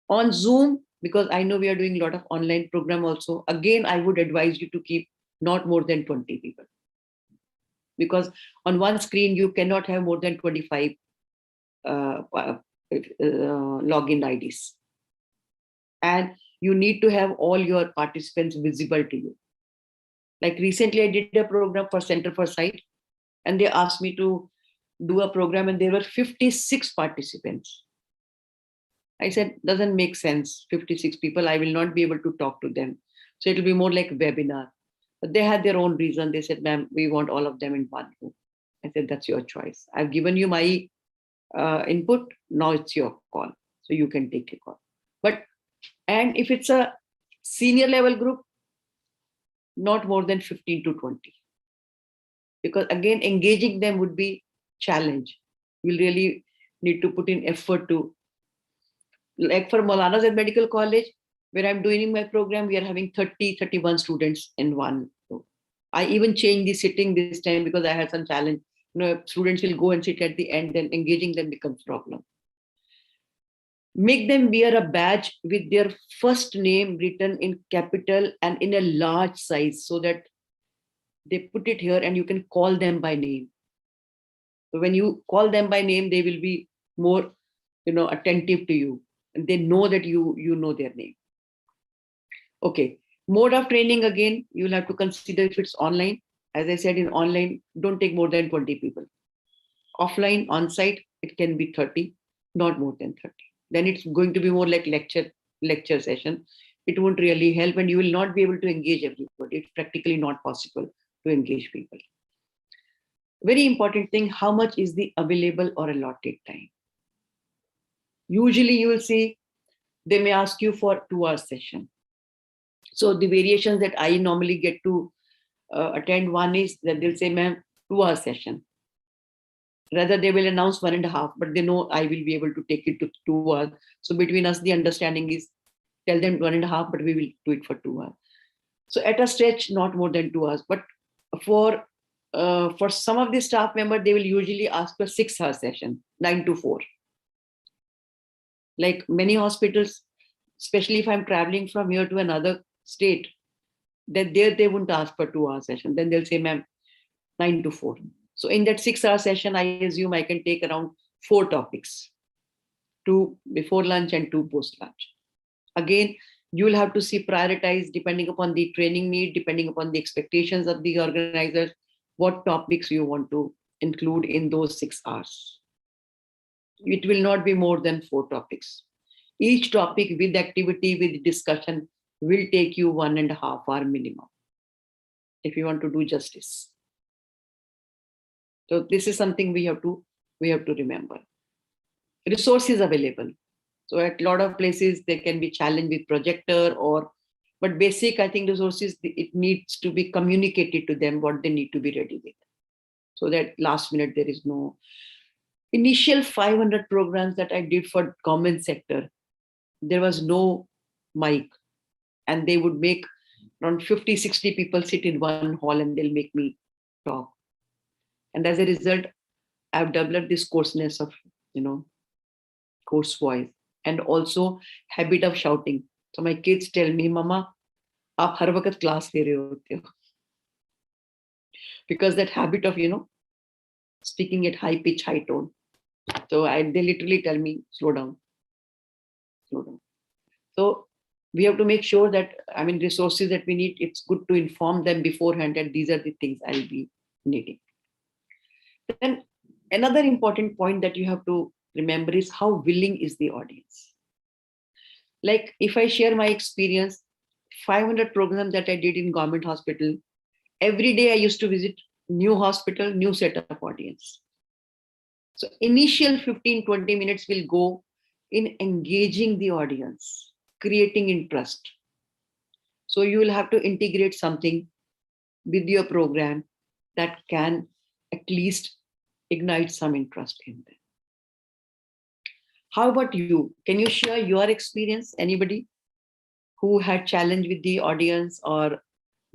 On Zoom, because I know we are doing a lot of online program also, again, I would advise you to keep not more than 20 people. Because on one screen, you cannot have more than 25 login IDs. And you need to have all your participants visible to you. Like recently, I did a program for Center for Sight, and they asked me to do a program, and there were 56 participants. I said, doesn't make sense, 56 people, I will not be able to talk to them. So it'll be more like a webinar. But they had their own reason. They said, ma'am, we want all of them in one room. I said, that's your choice. I've given you my input. Now it's your call. So you can take a call. And if it's a senior level group, not more than 15 to 20. Because again, engaging them would be challenge. You'll really need to put in effort to, like for Maulana Zaid Medical College, where I'm doing my program, we are having 31 students in one room. I even changed the sitting this time because I had some challenge. Students will go and sit at the end, then engaging them becomes problem. Make them wear a badge with their first name written in capital and in a large size, so that they put it here and you can call them by name. So when you call them by name, they will be more, attentive to you, and they know that you know their name. Okay. Mode of training, again, you'll have to consider if it's online. As I said, in online, don't take more than 20 people. Offline, on-site, it can be 30, not more than 30. Then it's going to be more like lecture session. It won't really help, and you will not be able to engage everybody. It's practically not possible to engage people. Very important thing, how much is the available or allotted time? Usually you will see they may ask you for 2 hours session. So the variations that I normally get to attend, one is that they'll say, ma'am, 2 hour session. Rather, they will announce 1.5, but they know I will be able to take it to 2 hours. So between us, the understanding is tell them 1.5, but we will do it for 2 hours. So at a stretch, not more than 2 hours. But for some of the staff members, they will usually ask for 6 hour session, 9 to 4. Like many hospitals, especially if I'm traveling from here to another state, that there they wouldn't ask for 2 hour session. Then they'll say, ma'am, 9 to 4. So in that 6 hour session, I assume I can take around 4 topics, 2 before lunch and 2 post lunch. Again, you will have to see, prioritize depending upon the training need, depending upon the expectations of the organizers, what topics you want to include in those 6 hours. It will not be more than 4 topics. Each topic with activity, with discussion, will take you 1.5 hour minimum if you want to do justice. So this is something we have to remember. Resources available. So at a lot of places, there can be challenge with projector but basic, I think resources, it needs to be communicated to them what they need to be ready with. So that last minute, there is no. Initial 500 programs that I did for government sector, there was no mic, and they would make around 50, 60 people sit in one hall and they'll make me talk. And as a result, I've developed this coarseness of, coarse voice, and also habit of shouting. So my kids tell me, Mama, aap har waqt class le rahe hote ho. Because that habit of, speaking at high pitch, high tone. So they literally tell me, slow down. So we have to make sure that, resources that we need, it's good to inform them beforehand that these are the things I'll be needing. Then another important point that you have to remember is how willing is the audience. Like if I share my experience, 500 programs that I did in government hospital, every day I used to visit new hospital, new set of audience. So initial 15-20 minutes will go in engaging the audience, creating interest. So you will have to integrate something with your program that can at least ignite some interest in them. How about you? Can you share your experience? Anybody who had challenge with the audience or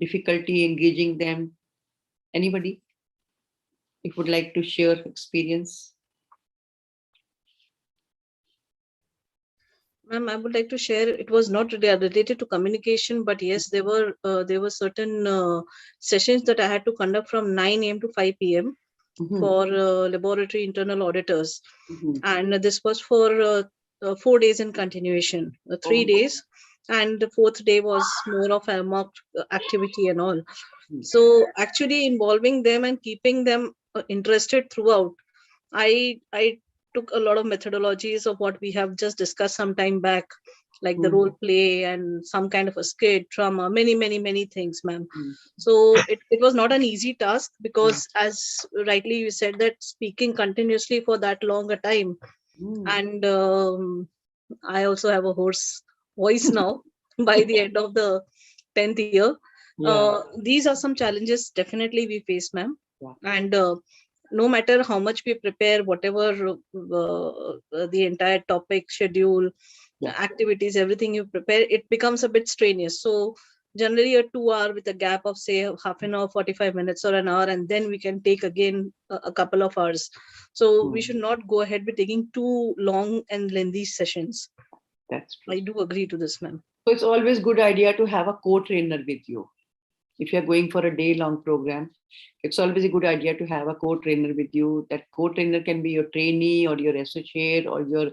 difficulty engaging them? Anybody? If would like to share experience? Ma'am, I would like to share. It was not really related to communication, but yes, there were certain sessions that I had to conduct from 9 a.m. to 5 p.m. For laboratory internal auditors, and this was for 4 days in continuation, 3 days, and the fourth day was more of a mock activity and all. So actually involving them and keeping them interested throughout, I took a lot of methodologies of what we have just discussed some time back, like the role play and some kind of a skit, drama, many things, ma'am. So it was not an easy task, because as rightly you said, that speaking continuously for that long a time, and I also have a hoarse voice now by the end of the 10th year. These are some challenges definitely we face, ma'am. And no matter how much we prepare, whatever the entire topic, schedule, activities, everything you prepare, it becomes a bit strenuous. So generally a 2 hour with a gap of say half an hour, 45 minutes or an hour, and then we can take again a couple of hours. So we should not go ahead with taking too long and lengthy sessions. That's true. I do agree to this, ma'am. So it's always good idea to have a co-trainer with you. If you're going for a day-long program, it's always a good idea to have a co-trainer with you. That co-trainer can be your trainee or your associate or your,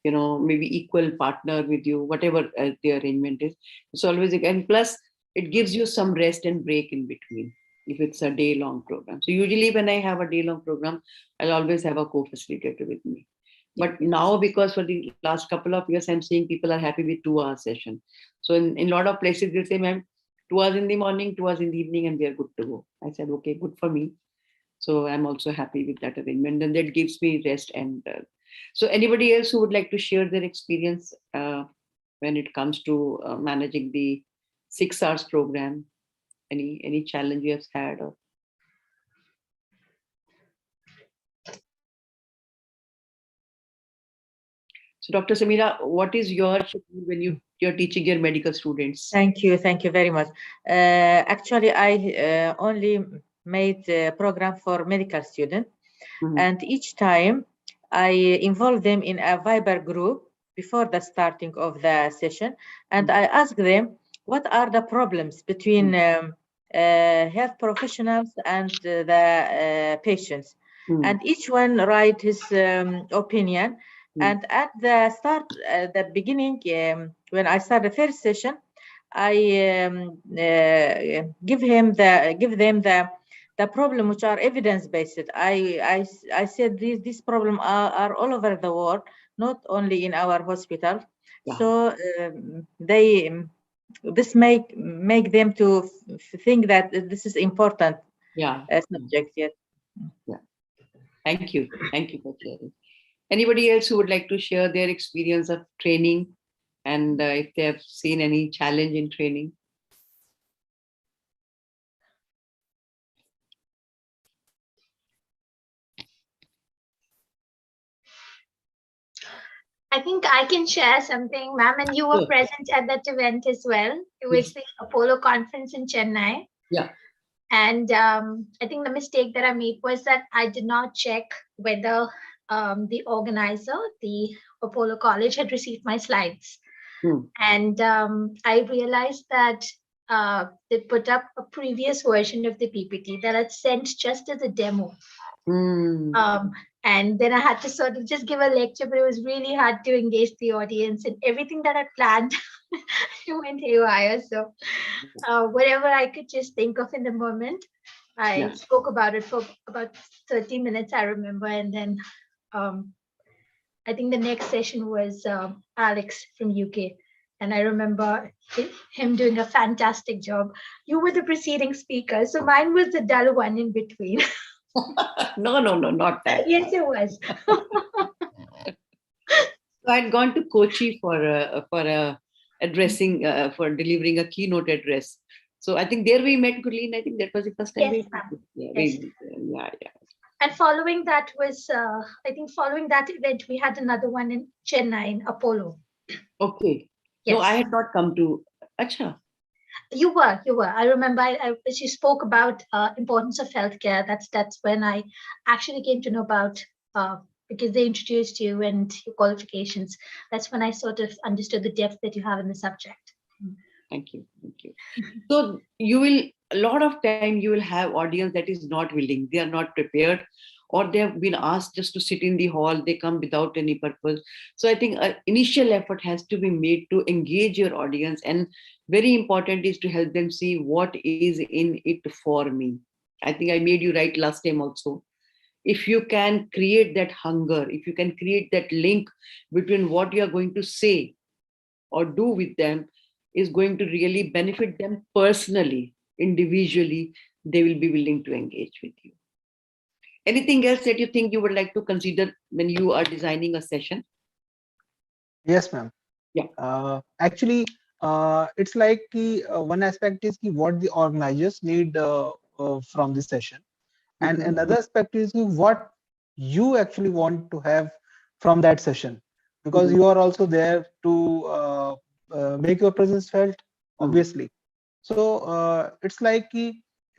maybe equal partner with you, whatever the arrangement is. It's always, and plus it gives you some rest and break in between if it's a day-long program. So usually when I have a day-long program, I'll always have a co-facilitator with me. But now, because for the last couple of years, I'm seeing people are happy with 2 hour session. So in a lot of places, they'll say, ma'am, 2 hours in the morning, 2 hours in the evening, and we are good to go. I said, okay, good for me. So I'm also happy with that arrangement. And that gives me rest. And so anybody else who would like to share their experience when it comes to managing the 6 hours program, any challenge you have had? Or so, Dr. Samira, what is your schedule when you're teaching your medical students? Thank you very much. Actually, I only made a program for medical students, and each time I involve them in a Viber group before the starting of the session, and I ask them what are the problems between health professionals and the patients, and each one write his opinion. And at the start, the beginning, when I start the first session, I give them the problem which are evidence based. I said these problems are all over the world, not only in our hospital. So this make them to think that this is important subject. Yes. Yeah. Thank you for sharing. Anybody else who would like to share their experience of training and if they have seen any challenge in training? I think I can share something, ma'am, and you were present at that event as well. It was the Apollo conference in Chennai. Yeah. And I think the mistake that I made was that I did not check whether the organizer, the Apollo College, had received my slides. And I realized that they put up a previous version of the PPT that I'd sent just as a demo. And then I had to sort of just give a lecture, but it was really hard to engage the audience, and everything that I planned went haywire. So whatever I could just think of in the moment, I spoke about it for about 30 minutes, I remember. And then I think the next session was Alex from UK. And I remember him doing a fantastic job. You were the preceding speaker, so mine was the dull one in between. No, not that. Yes, it was. So I'd gone to Kochi for addressing, for delivering a keynote address. So I think there we met Gurleen. I think that was the first time Yes, we met. yes. Yeah. And following that was, I think following that event, we had another one in Chennai, in Apollo. Okay. Yes. No, I had not come to. Acha. You were. I remember she spoke about importance of healthcare. That's when I actually came to know about, because they introduced you and your qualifications. That's when I sort of understood the depth that you have in the subject. Thank you. So a lot of time you will have audience that is not willing. They are not prepared, or they have been asked just to sit in the hall. They come without any purpose. So I think an initial effort has to be made to engage your audience, and very important is to help them see what is in it for me. I think I made you right last time also. If you can create that hunger, if you can create that link between what you are going to say or do with them, is going to really benefit them personally, individually, they will be willing to engage with you. Anything else that you think you would like to consider when you are designing a session? Yes, ma'am. Yeah. Actually, it's like one aspect is what the organizers need from the session, and another aspect is what you actually want to have from that session, because you are also there to make your presence felt, obviously. So it's like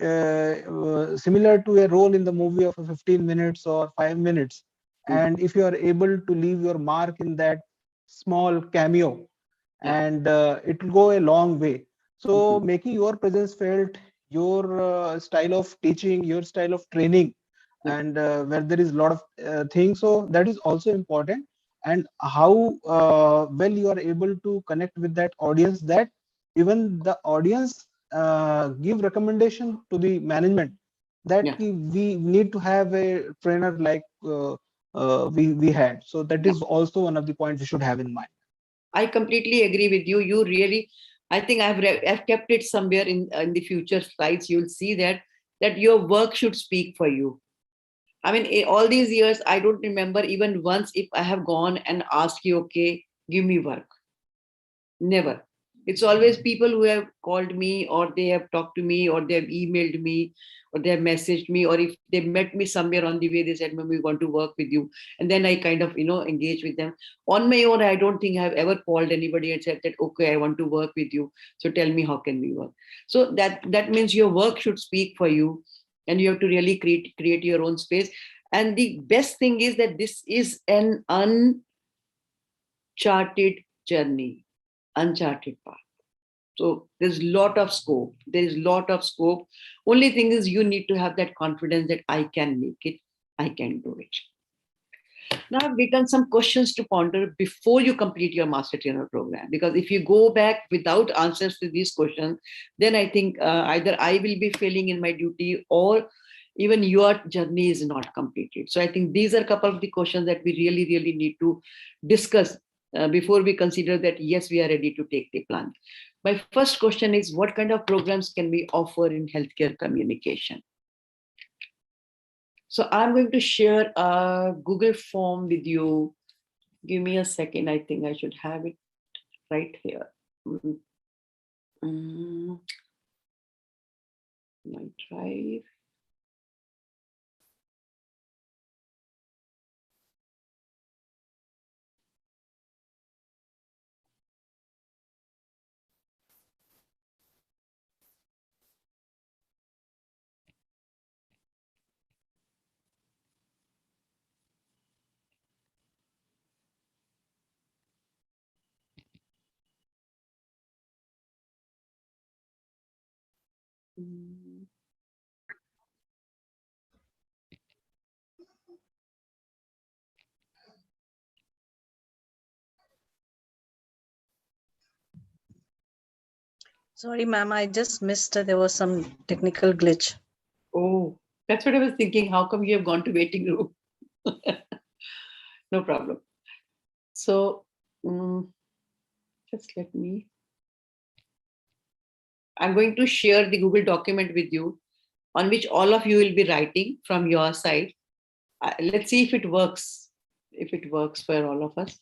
similar to a role in the movie of 15 minutes or 5 minutes, and if you are able to leave your mark in that small cameo, and it will go a long way. So making your presence felt, your style of teaching, your style of training, and where there is a lot of things, so that is also important. And how well you are able to connect with that audience, that even the audience give recommendation to the management that we need to have a trainer like we had. So that is also one of the points you should have in mind. I completely agree with you. You really, I think I've kept it somewhere in the future slides. You'll see that your work should speak for you. I mean, all these years, I don't remember even once if I have gone and asked you, okay, give me work. Never. It's always people who have called me, or they have talked to me, or they have emailed me, or they have messaged me, or if they met me somewhere on the way, they said, "Ma'am, we want to work with you." And then I kind of, engage with them. On my own, I don't think I've ever called anybody and said that, okay, I want to work with you. So tell me, how can we work? So that means your work should speak for you, and you have to really create your own space. And the best thing is that this is an uncharted journey, uncharted path. So there's a lot of scope. There is a lot of scope. Only thing is you need to have that confidence that I can make it. I can do it. Now I've written some questions to ponder before you complete your master trainer program. Because if you go back without answers to these questions, then I think either I will be failing in my duty, or even your journey is not completed. So I think these are a couple of the questions that we really, really need to discuss before we consider that, yes, we are ready to take the plunge. My first question is, what kind of programs can we offer in healthcare communication? So I'm going to share a Google form with you. Give me a second. I think I should have it right here. My drive. Sorry, ma'am, I just missed. There was some technical glitch. Oh, that's what I was thinking. How come you have gone to waiting room? No problem. So Just let me. I'm going to share the Google document with you on which all of you will be writing from your side. Let's see if it works. If it works for all of us.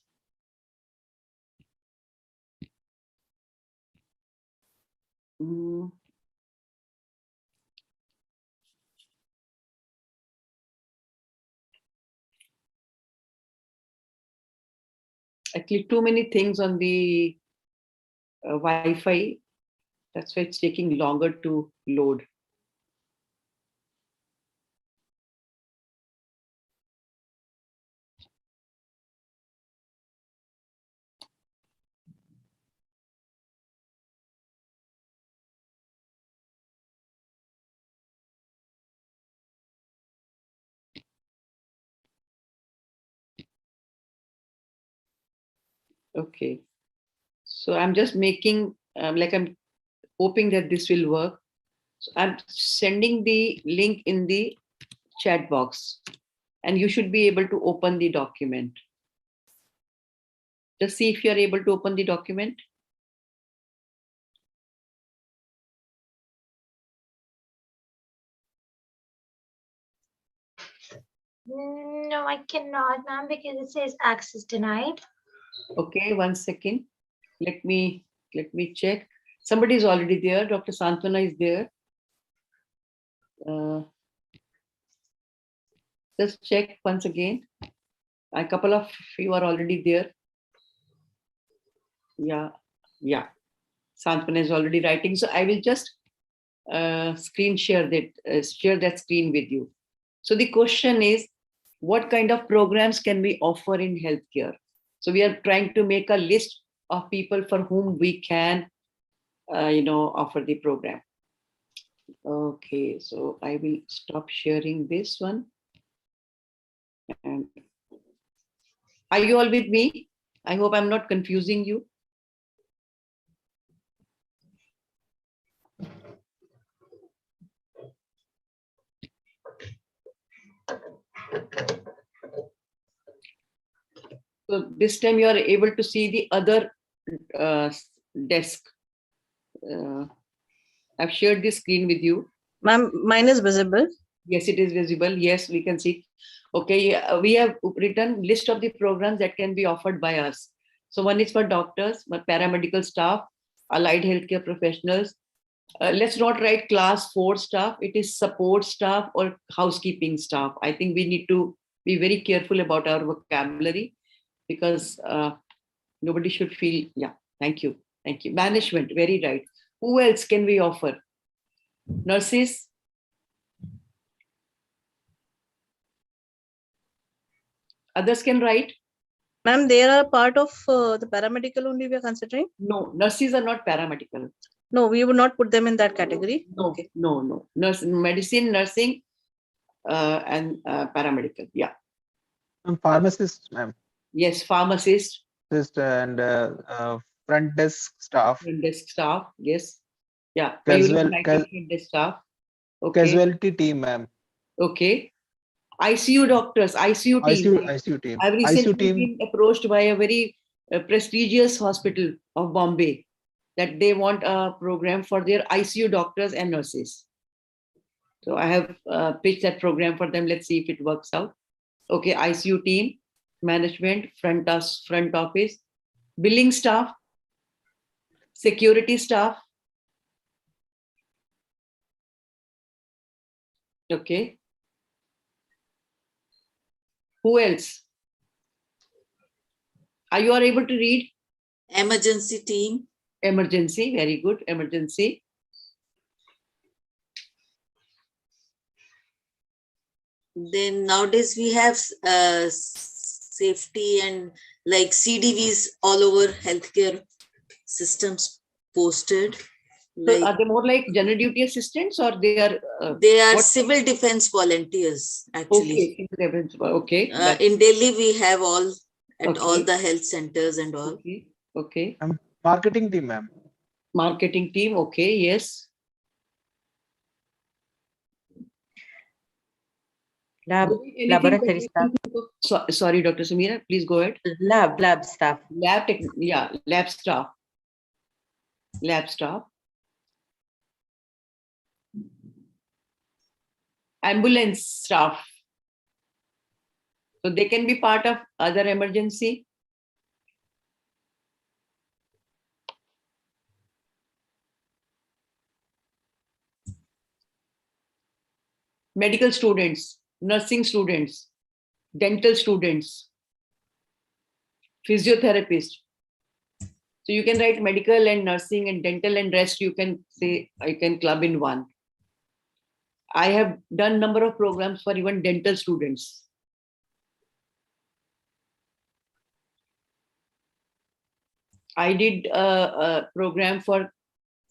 I clicked too many things on the Wi-Fi. That's why it's taking longer to load. Okay. So I'm just making, I'm hoping that this will work. So I'm sending the link in the chat box and you should be able to open the document. Just see if you're able to open the document. No, I cannot, ma'am, because it says access denied. Okay, 1 second. Let me check. Somebody is already there. Dr. Santwana is there. Just check once again. A couple of you are already there. Yeah. Santwana is already writing. So I will just screen share that screen with you. So the question is, what kind of programs can we offer in healthcare? So we are trying to make a list of people for whom we can, offer the program. Okay, so I will stop sharing this one. And are you all with me? I hope I'm not confusing you. So this time you are able to see the other desk. I've shared the screen with you. Ma'am, mine is visible. Yes, it is visible. Yes, we can see. Okay, we have written list of the programs that can be offered by us. So one is for doctors, paramedical staff, allied healthcare professionals. Let's not write class 4 staff. It is support staff or housekeeping staff. I think we need to be very careful about our vocabulary because nobody should feel, yeah, thank you. Management, very right. Who else can we offer? Nurses? Others can write? Ma'am, they are part of the paramedical only we are considering? No, nurses are not paramedical. No, we would not put them in that category. No, okay. No. Medicine, nursing, and paramedical. Yeah. Pharmacist, ma'am. Yes, pharmacist. And front desk staff. Front desk staff. Yes. Yeah. Casualty staff. Okay. Casualty team, ma'am. Okay. ICU doctors, ICU team. ICU team. I've recently been approached by a very prestigious hospital of Bombay that they want a program for their ICU doctors and nurses. So I have pitched that program for them. Let's see if it works out. Okay, ICU team, management, front office, billing staff, security staff. Okay. Who else? Are you able to read? Emergency team. Emergency, very good. Emergency. Then nowadays we have safety and like CDVs all over healthcare systems posted. So are they more like general duty assistants or they are? They are civil defense volunteers actually. Okay. In Delhi we have all at all the health centers and all. Okay. Marketing team, ma'am. Marketing team. Okay. Yes. Laboratory staff. Sorry, Dr. Samira, please go ahead. Lab staff. Lab staff. lab staff, ambulance staff. So they can be part of other emergency. Medical students, nursing students, dental students, physiotherapists. So you can write medical and nursing and dental and rest. You can say I can club in one. I have done number of programs for even dental students. I did a program for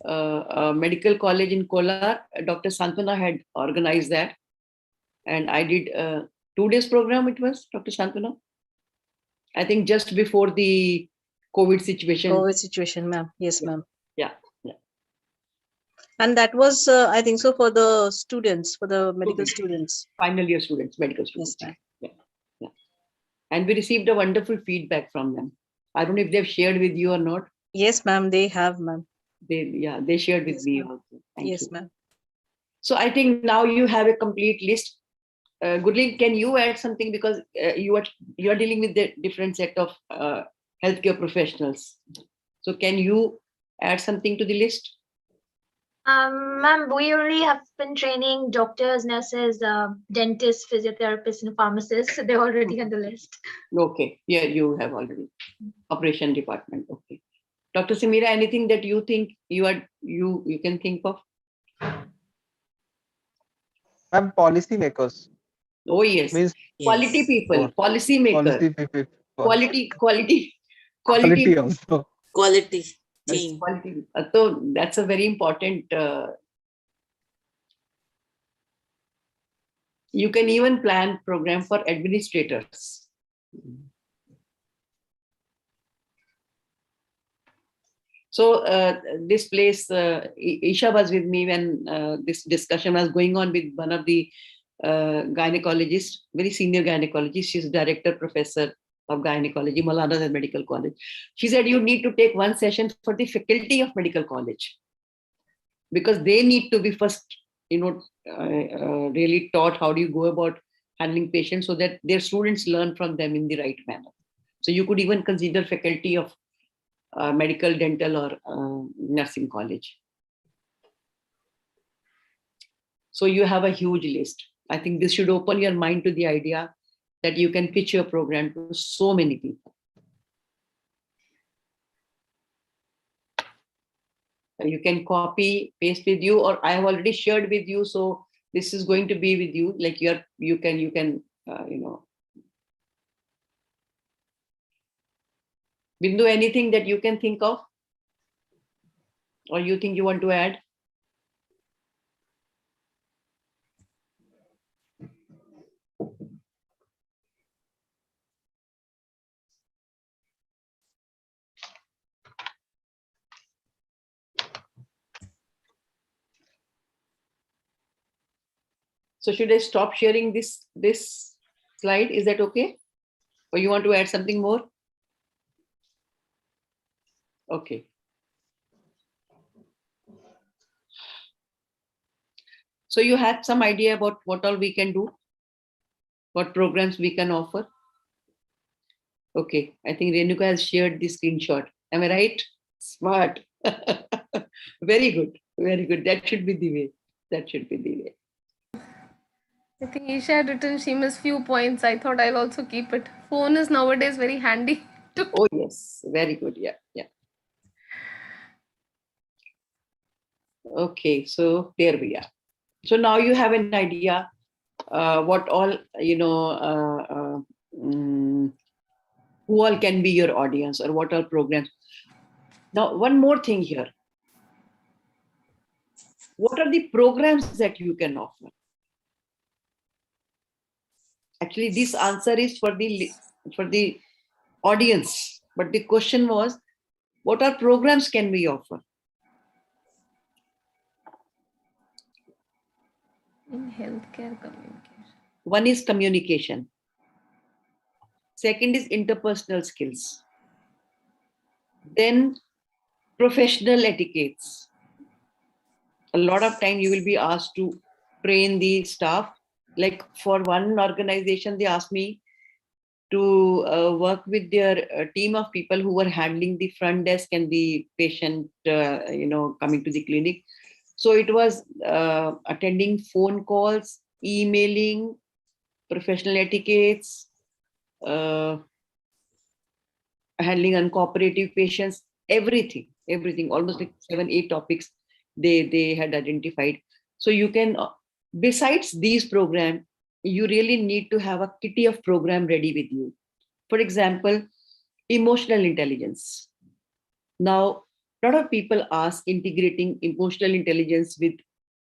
a medical college in Kolar. Dr. Santana had organized that. And I did a 2 days program, it was, Dr. Santana. I think just before the COVID situation. COVID situation, ma'am. Yes, ma'am. Yeah. And that was, I think so, for the students, for the medical students. Final year students, medical students. Yes, ma'am. Yeah. And we received a wonderful feedback from them. I don't know if they've shared with you or not. Yes, ma'am, they have, ma'am. They shared with me also. Thank yes, you. ma'am. So I think now you have a complete list. Gurleen, can you add something, because you are dealing with the different set of healthcare professionals. So can you add something to the list? Ma'am, we already have been training doctors, nurses, dentists, physiotherapists, and pharmacists. So they're already on the list. Okay. Yeah, you have already. Operation department. Okay. Dr. Samira, anything that you think you can think of? Ma'am, policy makers. Oh yes. Means quality people, policy makers, policy people. quality Quality also. Quality Yes, team. quality. So that's a very important. You can even plan program for administrators. So this place, Isha was with me when this discussion was going on with one of the gynecologists, very senior gynecologist. She's director professor of gynecology, Malana Medical College. She said you need to take one session for the faculty of medical college, because they need to be first, really taught how do you go about handling patients, so that their students learn from them in the right manner. So you could even consider faculty of medical, dental, or nursing college. So you have a huge list. I think this should open your mind to the idea that you can pitch your program to so many people. You can copy, paste with you, or I have already shared with you. So this is going to be with you. Like you can Bindu, anything that you can think of, or you think you want to add? So should I stop sharing this slide? Is that okay? Or you want to add something more? Okay. So you had some idea about what all we can do, what programs we can offer. Okay, I think Renuka has shared the screenshot. Am I right? Smart. Very good. Very good. That should be the way. That should be the way. I think Isha had written she missed few points. I thought I'll also keep it. Phone is nowadays very handy. Oh yes, very good. Yeah. Okay, so there we are. So now you have an idea what all, who all can be your audience, or what all programs. Now, one more thing here. What are the programs that you can offer? Actually, this answer is for the audience, but the question was, what are programs can we offer? In healthcare communication. One is communication. Second is interpersonal skills. Then Professional etiquettes. A lot of time you will be asked to train the staff. Like for one organization, they asked me to work with their team of people who were handling the front desk and the patient, coming to the clinic. So it was attending phone calls, emailing, professional etiquettes, handling uncooperative patients, everything, almost like 7-8 topics they had identified. So you can, besides these programs, you really need to have a kitty of program ready with you. For example, emotional intelligence. Now, a lot of people ask integrating emotional intelligence with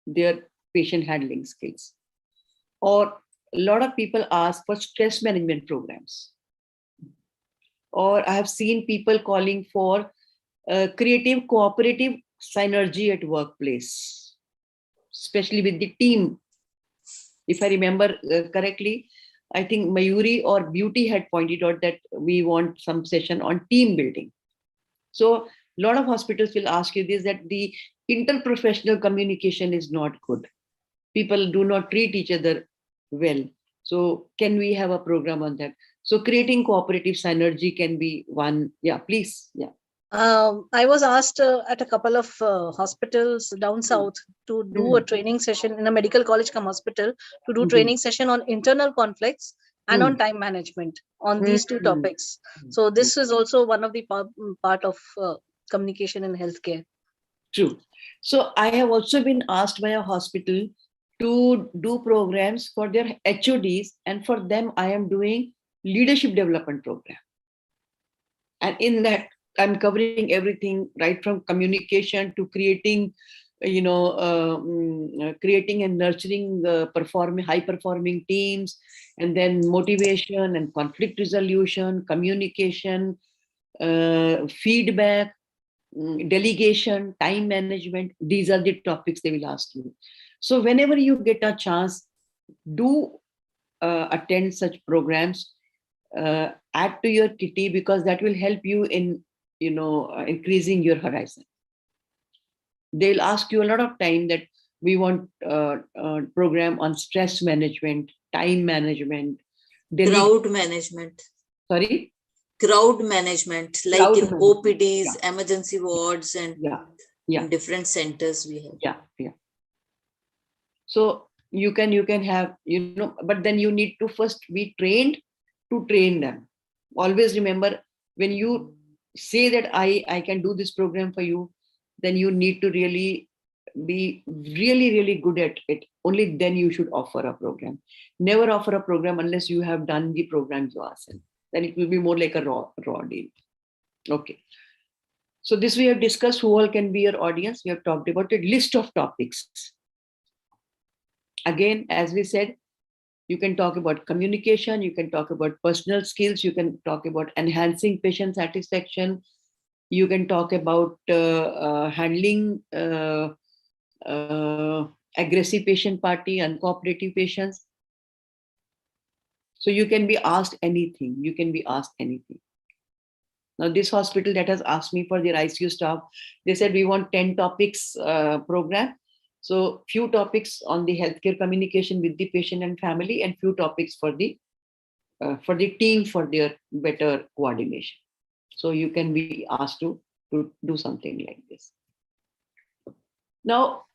their patient handling skills. Or a lot of people ask for stress management programs. Or I have seen people calling for creative cooperative synergy at workplace, especially with the team. If I remember correctly, I think Mayuri or Beauty had pointed out that we want some session on team building. So a lot of hospitals will ask you this, that the interprofessional communication is not good. People do not treat each other well. So can we have a program on that? So creating cooperative synergy can be one. Yeah, please. Yeah. I was asked at a couple of hospitals down south to do a training session in a medical college come hospital to do training session on internal conflicts and on time management on these two topics. So this is also one of the part of communication in healthcare. True. So I have also been asked by a hospital to do programs for their HODs, and for them I am doing leadership development program. And in that, I'm covering everything right from communication to creating, creating and nurturing high performing teams, and then motivation and conflict resolution, communication, feedback, delegation, time management. These are the topics they will ask you. So whenever you get a chance, do attend such programs, add to your kitty, because that will help you in increasing your horizon. They'll ask you a lot of time that we want a program on stress management, time management, crowd management. Sorry? Crowd management, like crowd in OPDs, emergency wards, and in different centers we have. Yeah. So you can have, but then you need to first be trained to train them. Always remember, when you say that I can do this program for you, then you need to really be really good at it. Only then you should offer a program. Never offer a program unless you have done the program yourself. Then it will be more like a raw deal. Okay. So this we have discussed who all can be your audience. We have talked about a list of topics. Again, as we said, you can talk about communication, you can talk about personal skills, you can talk about enhancing patient satisfaction, you can talk about handling aggressive patient party, uncooperative patients. So you can be asked anything. Now, this hospital that has asked me for their ICU staff, they said we want 10 topics program. So few topics on the healthcare communication with the patient and family, and few topics for the team for their better coordination. So you can be asked to do something like this. Now,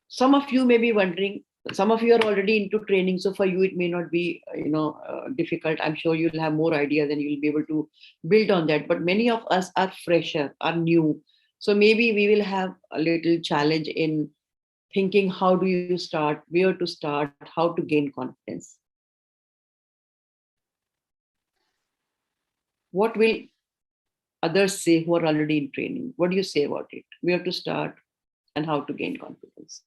some of you may be wondering, some of you are already into training, so for you it may not be difficult. I'm sure you'll have more ideas and you'll be able to build on that. But many of us are fresher, are new. So maybe we will have a little challenge in thinking, how do you start, where to start, how to gain confidence. What will others say who are already in training? What do you say about it? Where to start and how to gain confidence?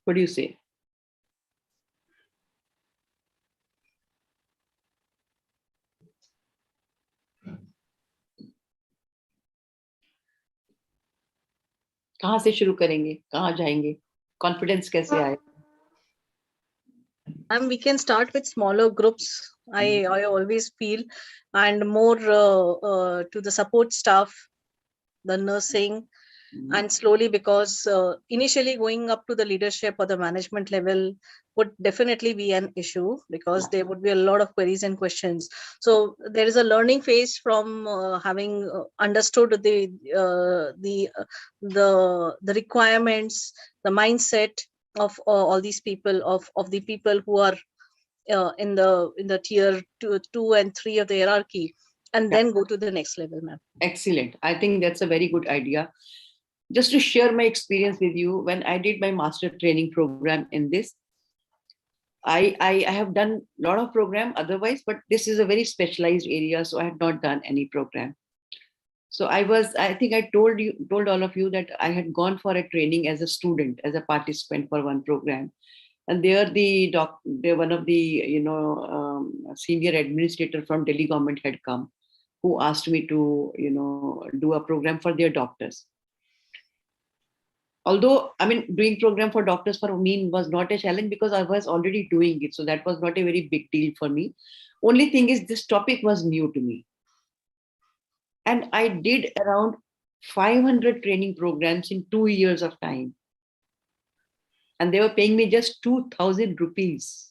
What do you say? कहाँ से शुरू करेंगे, कहाँ जाएंगे, confidence कैसे आए? And we can start with smaller groups. I always feel, and more to the support staff, the nursing, and slowly, because initially going up to the leadership or the management level would definitely be an issue, because there would be a lot of queries and questions. So there is a learning phase from having understood the requirements, the mindset of all these people, of the people who are in the tier 2 and 3 of the hierarchy, and then go to the next level, ma'am. Excellent. I think that's a very good idea. Just to share my experience with you, when I did my master training program in this, I have done a lot of program otherwise, but this is a very specialized area, so I had not done any program. So I think I told all of you that I had gone for a training as a student, as a participant for one program. And there one of the, senior administrator from Delhi government had come, who asked me to, do a program for their doctors. Although, I mean, doing program for doctors for me was not a challenge, because I was already doing it. So that was not a very big deal for me. Only thing is, this topic was new to me. And I did around 500 training programs in 2 years of time. And they were paying me just 2,000 rupees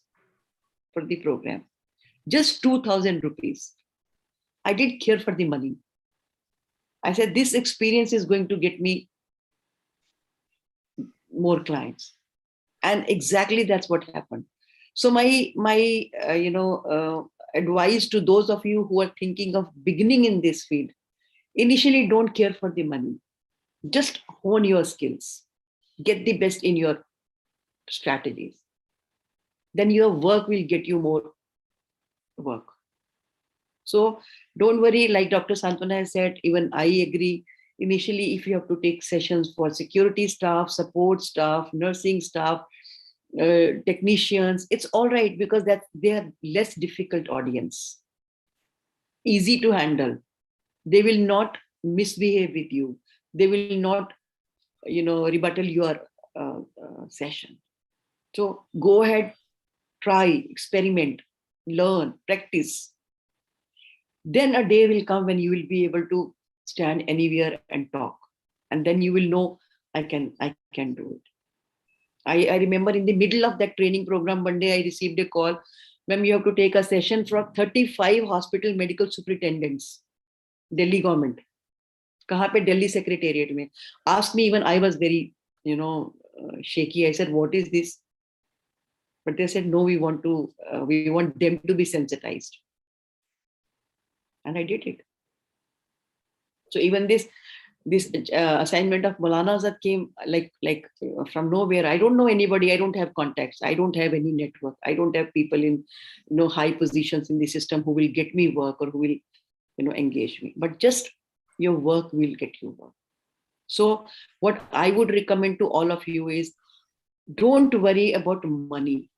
for the program. Just 2,000 rupees. I didn't care for the money. I said, this experience is going to get me more clients. And exactly that's what happened. So my advice to those of you who are thinking of beginning in this field, initially don't care for the money. Just hone your skills. Get the best in your strategies. Then your work will get you more work. So don't worry, like Dr. Santwana has said, even I agree. Initially, if you have to take sessions for security staff, support staff, nursing staff, technicians, it's all right, because they are less difficult audience, easy to handle. They will not misbehave with you. They will not, rebuttal your session. So go ahead, try, experiment, learn, practice. Then a day will come when you will be able to stand anywhere and talk, and then you will know I can do it. I remember in the middle of that training program, one day I received a call, ma'am, you have to take a session from 35 hospital medical superintendents, Delhi government. Kahan pe? Delhi secretariat mein. Asked me, even I was very, shaky. I said, what is this? But they said, no, we want them to be sensitized. And I did it. So even this assignment of Maulana Azad came like from nowhere. I don't know anybody. I don't have contacts. I don't have any network. I don't have people in high positions in the system who will get me work or who will engage me. But just your work will get you work. So what I would recommend to all of you is, don't worry about money.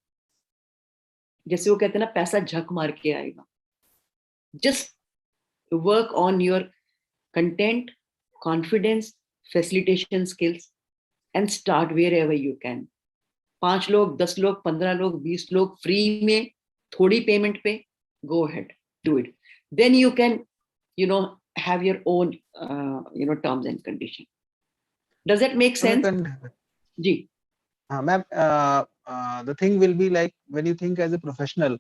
जैसे वो कहते हैं ना, पैसा झक मार के आएगा. Just work on your content, confidence, facilitation skills, and start wherever you can. 5 लोग, 10 लोग, 15 लोग, 20 लोग free में, थोड़ी payment पे, go ahead, do it. Then you can, have your own, terms and conditions. Does that make sense? Ji. Ma'am, the thing will be like, when you think as a professional,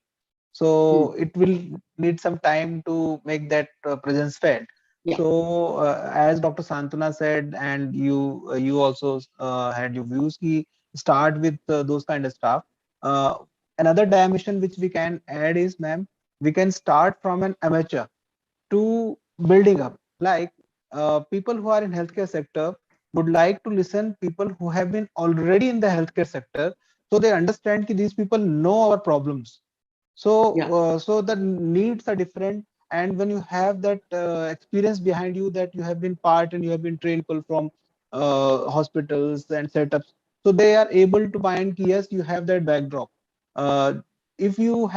so it will need some time to make that presence felt. Yeah. So as Dr. Santuna said, and you also had your views, start with those kind of stuff. Another dimension which we can add is, ma'am, we can start from an amateur to building up. Like people who are in healthcare sector would like to listen people who have been already in the healthcare sector, so they understand that these people know our problems. So yeah. So the needs are different, and when you have that experience behind you, that you have been part and you have been trained people from hospitals and setups, so they are able to find, yes, you have that backdrop. If you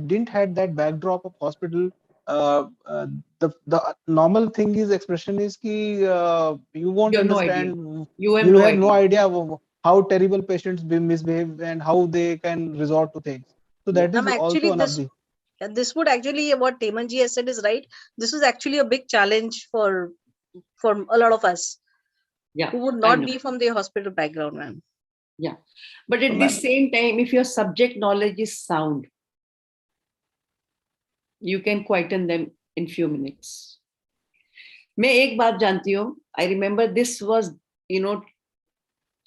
didn't had that backdrop of hospital, the normal thing is, expression is ki you won't understand. No, you have no idea how terrible patients misbehave and how they can resort to things. So that is also one of the. This would actually, what Temanji has said is right. This is actually a big challenge for a lot of us who would not be from the hospital background, ma'am. Yeah, but at the same time, if your subject knowledge is sound, you can quieten them in few minutes. मैं एक बात जानती हूँ. I remember this was,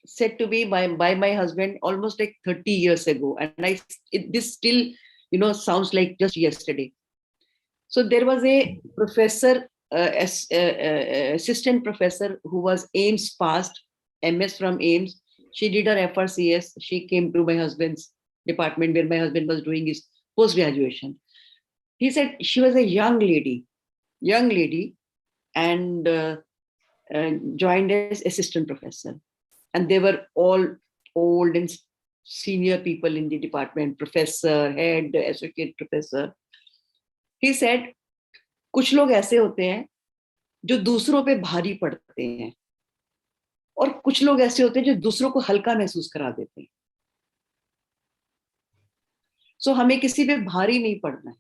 said to me by my husband almost like 30 years ago, and this still, sounds like just yesterday. So there was a professor, assistant professor who was AIMS passed, MS from AIMS. She did her FRCS. She came to my husband's department where my husband was doing his post-graduation. He said she was a young lady, and joined as assistant professor. And they were all old and senior people in the department, professor, head, associate professor. He said, कुछ लोग ऐसे होते हैं जो दूसरों पे भारी पड़ते हैं, और कुछ लोग ऐसे होते हैं जो दूसरों को हल्का महसूस करा देते हैं. So हमें किसी पे भारी नहीं पड़ना है.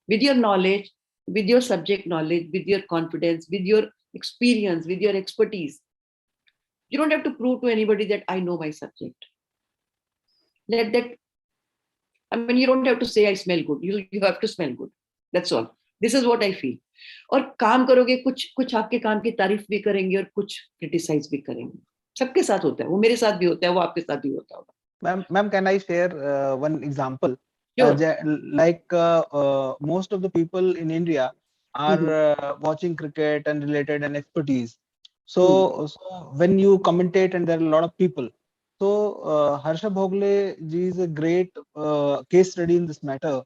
With your knowledge, with your subject knowledge, with your confidence, with your experience, with your expertise, you don't have to prove to anybody that I know my subject. You don't have to say I smell good. You have to smell good. That's all. This is what I feel. और काम करोगे, कुछ आपके काम की तारीफ भी करेंगे और कुछ क्रिटिसाइज भी करेंगे. सबके साथ होता है. वो मेरे साथ भी होता है, वो आपके साथ भी होता होगा. Ma'am, can I share one example? Sure. Most of the people in India are watching cricket and related and expertise. So when you commentate and there are a lot of people, so Harsha Bhogle ji is a great case study in this matter.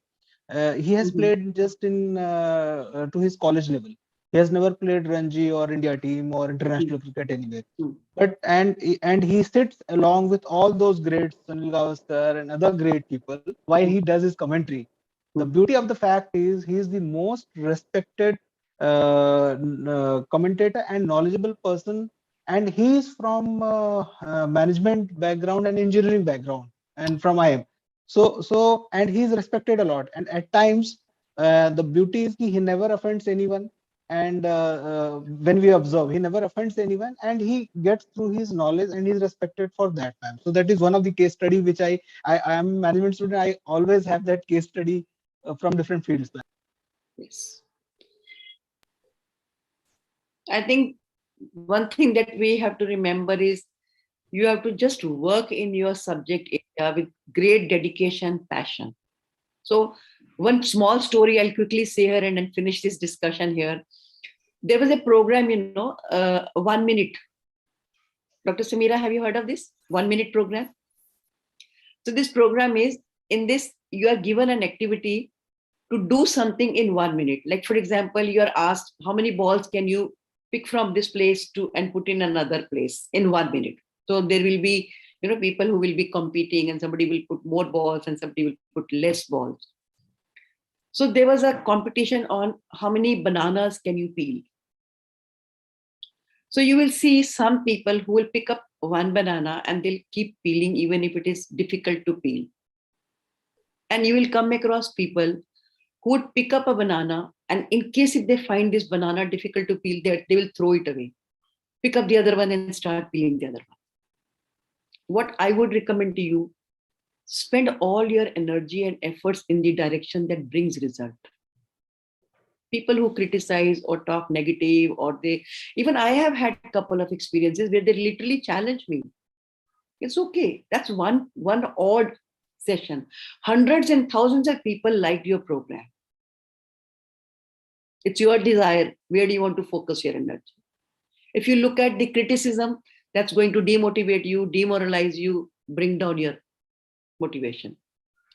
He has played just in to his college level. He has never played Ranji or India team or international cricket anywhere. But and he sits along with all those greats, Sunil Gavaskar and other great people, while he does his commentary. The beauty of the fact is he is the most respected commentator and knowledgeable person, and he is from management background and engineering background, and from IIM. So and he is respected a lot, and at times the beauty is he never offends anyone. And when we observe, he never offends anyone, and he gets through his knowledge, and he's respected for that, ma'am. So that is one of the case study which I am a management student. I always have that case study from different fields. Yes. I think one thing that we have to remember is you have to just work in your subject area with great dedication, passion. So one small story I'll quickly say here and then finish this discussion here. There was a program, 1 minute. Dr. Samira, have you heard of this 1 minute program? So this program is, in this, you are given an activity to do something in 1 minute. Like, for example, you are asked, how many balls can you pick from this place and put in another place in 1 minute? So there will be, people who will be competing, and somebody will put more balls and somebody will put less balls. So there was a competition on how many bananas can you peel. So you will see some people who will pick up one banana and they'll keep peeling even if it is difficult to peel. And you will come across people who would pick up a banana, and in case if they find this banana difficult to peel, they will throw it away, pick up the other one and start peeling the other one. What I would recommend to you, spend all your energy and efforts in the direction that brings result. People who criticize or talk negative, or even I have had a couple of experiences where they literally challenge me. It's okay. That's one odd session. Hundreds and thousands of people liked your program. It's your desire. Where do you want to focus your energy? If you look at the criticism, that's going to demotivate you, demoralize you, bring down your motivation.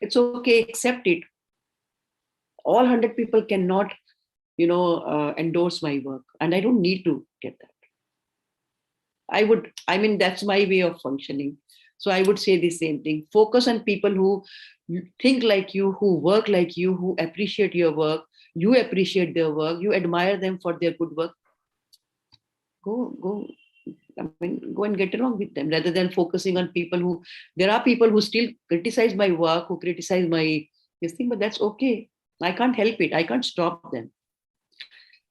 It's okay, accept it. All 100 people cannot, endorse my work, and I don't need to get that. That's my way of functioning. So I would say the same thing. Focus on people who think like you, who work like you, who appreciate your work. You appreciate their work. You admire them for their good work. Go I mean, go and get along with them rather than focusing on people who, there are people who still criticize my work, who criticize my this thing, but that's okay. I can't help it. I can't stop them.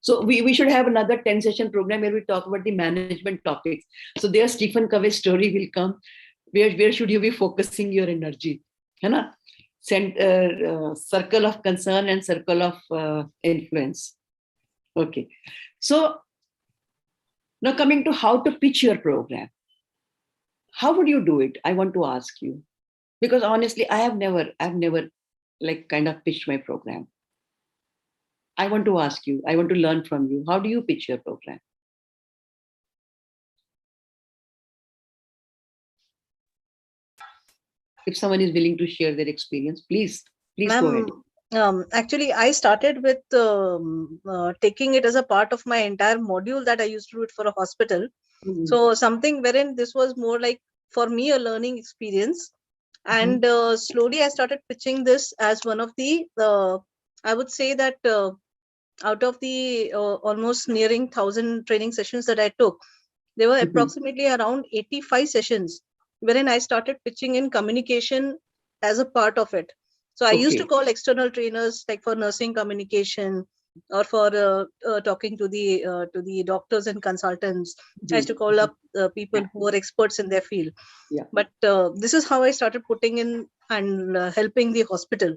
So we should have another 10 session program where we talk about the management topics. So there Stephen Covey's story will come. Where should you be focusing your energy? Circle of concern and circle of influence. Okay. So now coming to how to pitch your program. How would you do it? I want to ask you. Because honestly, I've never like kind of pitched my program. I want to ask you, I want to learn from you. How do you pitch your program? If someone is willing to share their experience, please go ahead. Actually, I started with taking it as a part of my entire module that I used to do it for a hospital. So something wherein this was more like for me a learning experience. And slowly I started pitching this as one of the, I would say that out of the almost nearing 1,000 training sessions that I took, there were approximately around 85 sessions wherein I started pitching in communication as a part of it. So I used to call external trainers like for nursing communication or for talking to the doctors and consultants. I used to call up people who are experts in their field. But this is how I started putting in and helping the hospital.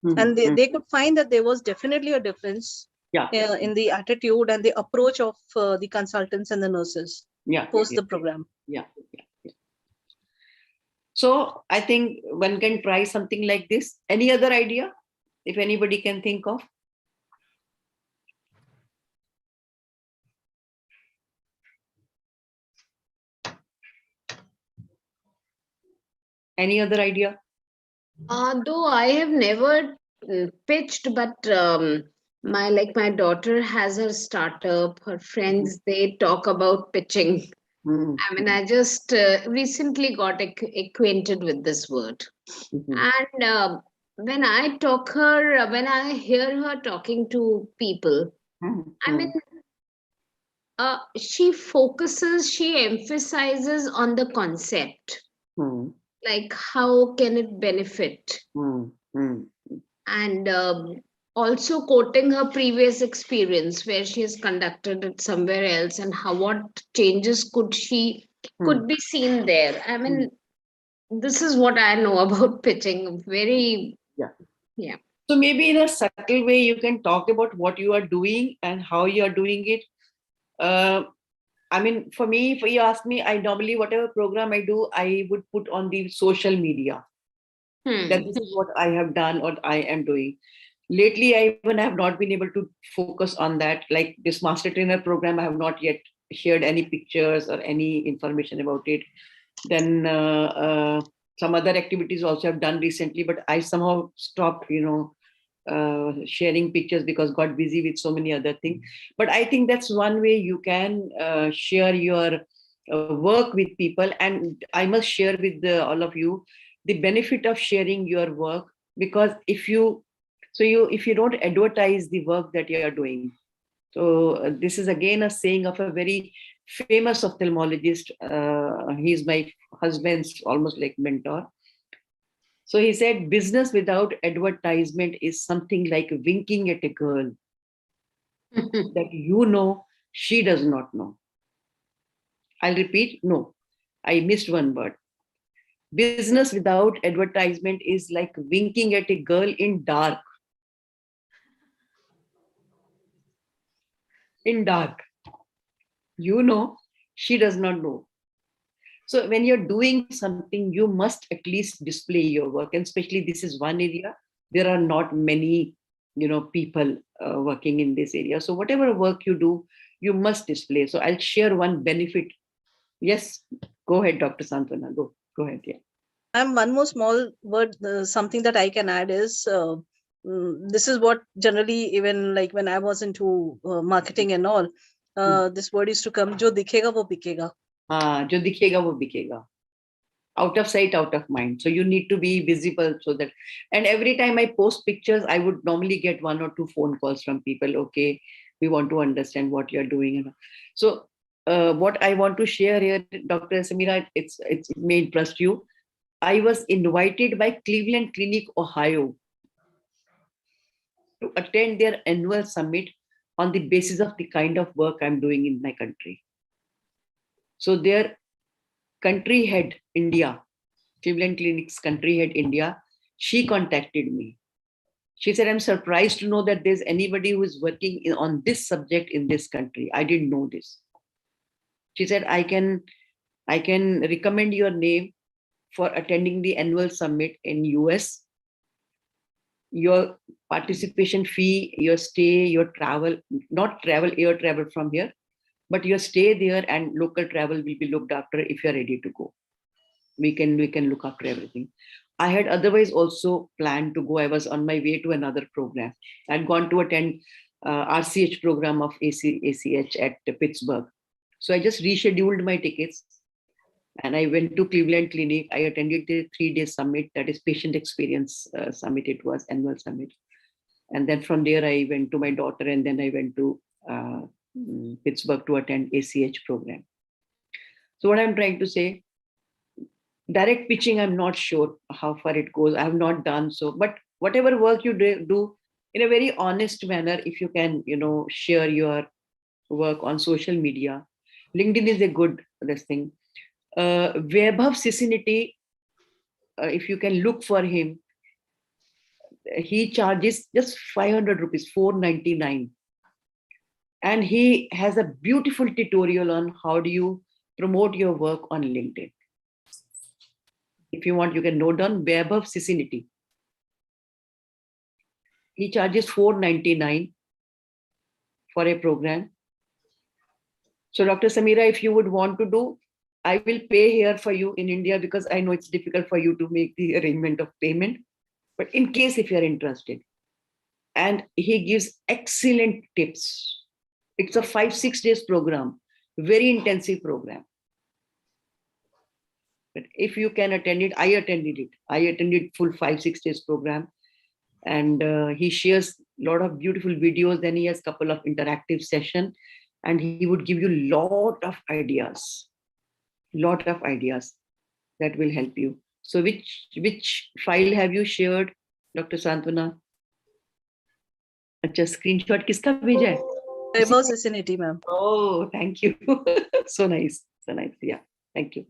And they could find that there was definitely a difference in the attitude and the approach of the consultants and the nurses post the program. So I think one can try something like this. Any other idea, if anybody can think of? Any other idea? Though I have never pitched, but my daughter has her startup. Her friends they talk about pitching. I mean, I just recently got acquainted with this word, and when I hear her talking to people, I mean, she emphasizes on the concept. Like how can it benefit, and also quoting her previous experience where she has conducted it somewhere else and what changes could be seen there. I mean, this is what I know about pitching. Very So maybe in a subtle way you can talk about what you are doing and how you are doing it. I mean, for me, if you ask me, I normally, whatever program I do, I would put on the social media. That this is what I have done or I am doing. Lately, I even have not been able to focus on that. Like this master trainer program, I have not yet shared any pictures or any information about it. Then some other activities also have done recently, but I somehow stopped, sharing pictures because got busy with so many other things. But I think that's one way you can share your work with people. And I must share with all of you the benefit of sharing your work, because if you don't advertise the work that you are doing. So this is again a saying of a very famous ophthalmologist. He's my husband's almost like mentor. So he said, business without advertisement is something like winking at a girl that she does not know. I'll repeat, no, I missed one word. Business without advertisement is like winking at a girl in dark. In dark. She does not know. So when you're doing something, you must at least display your work. And especially this is one area. There are not many, people working in this area. So whatever work you do, you must display. So I'll share one benefit. Yes, go ahead, Dr. Santwana. Go ahead. Yeah. And one more small word, something that I can add is, this is what generally, even like when I was into marketing and all, this word used to come, jo dikhega wo bikega. Jo dikhega wo bikega. Out of sight, out of mind. So you need to be visible so that, and every time I post pictures, I would normally get 1 or 2 phone calls from people. Okay, we want to understand what you're doing. So what I want to share here, Dr. Samira, it may interest you. I was invited by Cleveland Clinic, Ohio, to attend their annual summit on the basis of the kind of work I'm doing in my country. So their country head, India, Cleveland Clinic's country head, India, she contacted me. She said, I'm surprised to know that there's anybody who is working on this subject in this country. I didn't know this. She said, I can recommend your name for attending the annual summit in US. Your participation fee, your stay, your travel, not travel, air travel from here, but your stay there and local travel will be looked after if you're ready to go. We can look after everything. I had otherwise also planned to go. I was on my way to another program. I'd gone to attend RCH program of ACH at Pittsburgh. So I just rescheduled my tickets and I went to Cleveland Clinic. I attended the 3-day summit, that is patient experience summit. It was annual summit. And then from there, I went to my daughter and then I went to Pittsburgh to attend ACH program. So what I'm trying to say, direct pitching, I'm not sure how far it goes. I have not done so, but whatever work you do in a very honest manner, if you can, share your work on social media. LinkedIn is a good thing. Vaibhav Cincinnati, if you can look for him, he charges just 500 rupees, 499. And he has a beautiful tutorial on how do you promote your work on LinkedIn. If you want, you can note down Vaibhav Cincinnati. He charges 499 for a program. So Dr. Samira, if you would want to do, I will pay here for you in India because I know it's difficult for you to make the arrangement of payment. But in case if you're interested, and he gives excellent tips. It's a 5-6 days program, very intensive program. But if you can attend it, I attended it. I attended full 5-6 days program. And he shares a lot of beautiful videos. Then he has a couple of interactive sessions and he would give you a lot of ideas that will help you. So which file have you shared, Dr. Santwana? Acha, screenshot kiska bheja hai? Vaibhav Cincinnati, ma'am. Oh, thank you. So nice. Yeah, thank you.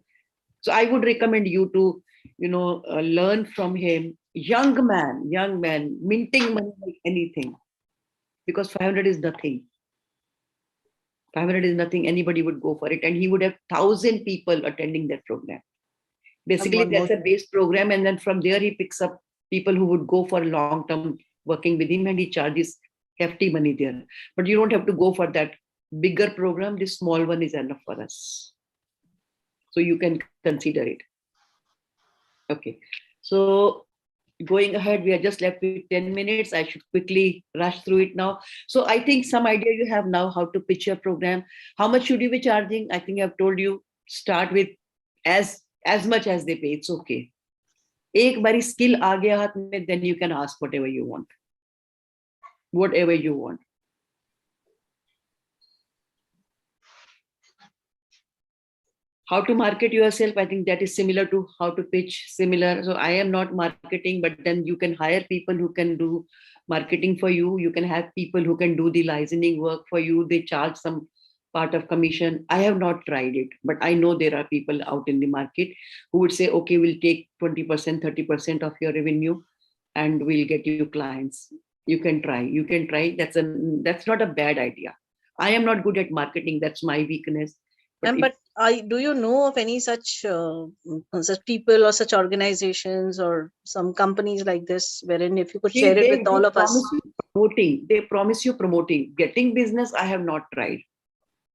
So I would recommend you to, learn from him. Young man, minting money like anything, because 500 is nothing. 500 is nothing. Anybody would go for it, and he would have 1,000 people attending that program. Basically, that's a base program, and then from there he picks up people who would go for long-term working with him, and he charges hefty money there. But you don't have to go for that bigger program. This small one is enough for us. So you can consider it. Okay. So going ahead, we are just left with 10 minutes. I should quickly rush through it now. So I think some idea you have now how to pitch your program. How much should you be charging? I think I've told you, start with as much as they pay. It's okay. Ek bari skill aa gaya haath mein, then you can ask whatever you want. Whatever you want. How to market yourself, I think that is similar to how to pitch, similar. So I am not marketing, but then you can hire people who can do marketing for you. You can have people who can do the licensing work for you. They charge some part of commission. I have not tried it, but I know there are people out in the market who would say, okay, we'll take 20%, 30% of your revenue and we'll get you clients. You can try. That's not a bad idea. I am not good at marketing. That's my weakness. But do you know of any such people or such organizations or some companies like this, wherein if you could share it with all of us? They promise you promoting. Getting business, I have not tried.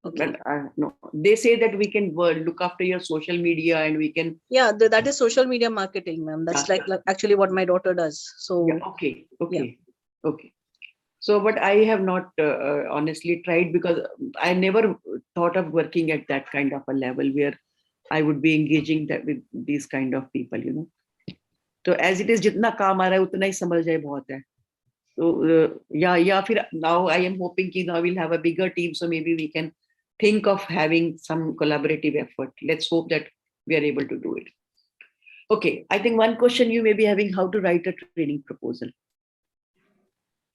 Okay. But no, they say that we can look after your social media and we can. Yeah, that is social media marketing, ma'am. That's like actually what my daughter does. So yeah, okay. So, but I have not honestly tried because I never thought of working at that kind of a level where I would be engaging that with these kind of people, So as it is, jitna kaam aa raha hai, utna hi samajh jaye bahut hai. So yeah. Now I am hoping that now we'll have a bigger team, so maybe we can think of having some collaborative effort. Let's hope that we are able to do it. Okay, I think one question you may be having, how to write a training proposal.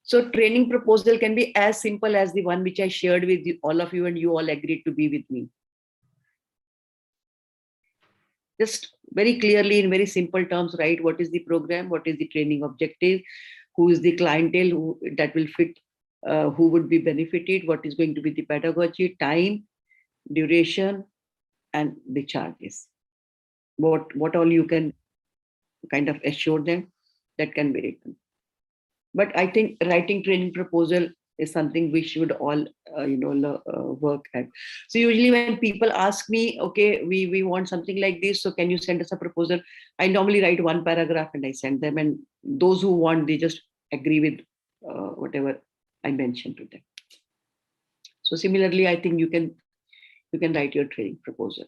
So training proposal can be as simple as the one which I shared with you, all of you, and you all agreed to be with me. Just very clearly in very simple terms, write what is the program, what is the training objective, who is the clientele that will fit, who would be benefited, what is going to be the pedagogy, time, duration, and the charges. What all you can kind of assure them, that can be written. But I think writing training proposal is something we should all work at. So usually when people ask me, okay, we want something like this, so can you send us a proposal? I normally write one paragraph and I send them, and those who want, they just agree with whatever I mentioned to them. So similarly, I think you can write your training proposal.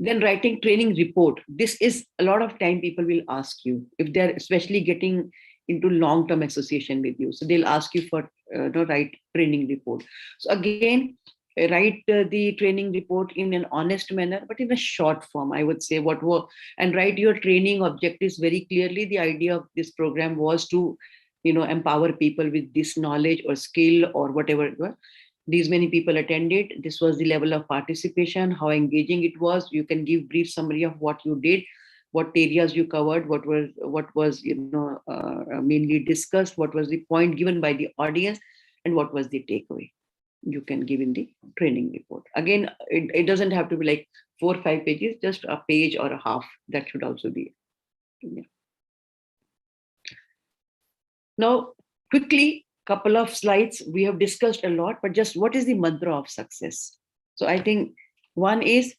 Then writing training report. This is a lot of time people will ask you, if they're especially getting into long-term association with you. So they'll ask you for write training report. So again, write the training report in an honest manner, but in a short form, I would say, and write your training objectives very clearly. The idea of this program was to, empower people with this knowledge or skill or whatever it was. These many people attended. This was the level of participation, how engaging it was. You can give brief summary of what you did, what areas you covered, what was mainly discussed, what was the point given by the audience, and what was the takeaway. You can give in the training report. Again, it doesn't have to be like 4 or 5 pages, just a page or a half. That should also be. Yeah. Now, quickly, couple of slides. We have discussed a lot, but just what is the mantra of success? So I think one is,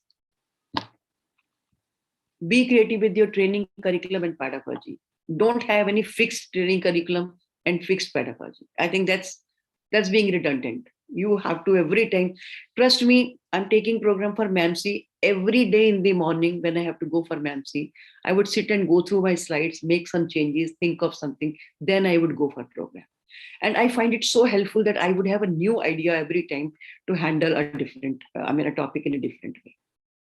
be creative with your training curriculum and pedagogy. Don't have any fixed training curriculum and fixed pedagogy. I think that's being redundant. You have to every time. Trust me, I'm taking program for MAMC every day in the morning. When I have to go for MAMC, I would sit and go through my slides, make some changes, think of something, then I would go for program. And I find it so helpful that I would have a new idea every time to handle a topic in a different way.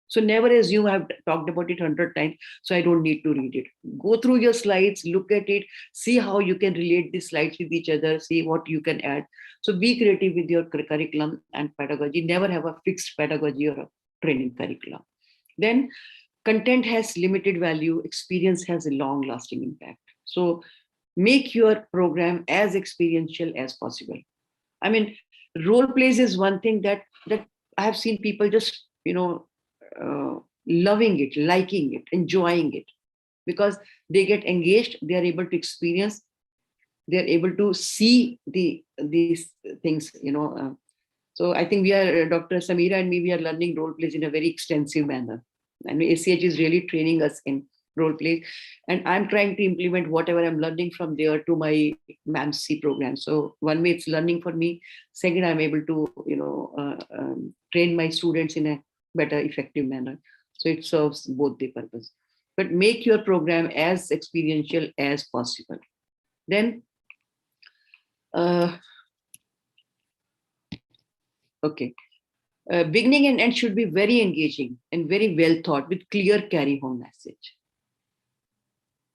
So never assume I've talked about it 100 times, so I don't need to read it. Go through your slides, look at it, see how you can relate the slides with each other, see what you can add. So be creative with your curriculum and pedagogy. Never have a fixed pedagogy or a training curriculum. Then content has limited value, experience has a long-lasting impact. So make your program as experiential as possible. I mean, role plays is one thing that I have seen people just, loving it, liking it, enjoying it, because they get engaged, they are able to experience, they are able to see these things, So I think we are, Dr. Samira and me, we are learning role plays in a very extensive manner. And ACH is really training us in role play, and I'm trying to implement whatever I'm learning from there to my MAMC program. So one way it's learning for me. Second, I'm able to train my students in a better, effective manner. So it serves both the purpose. But make your program as experiential as possible. Then, beginning and end should be very engaging and very well thought with clear carry home message.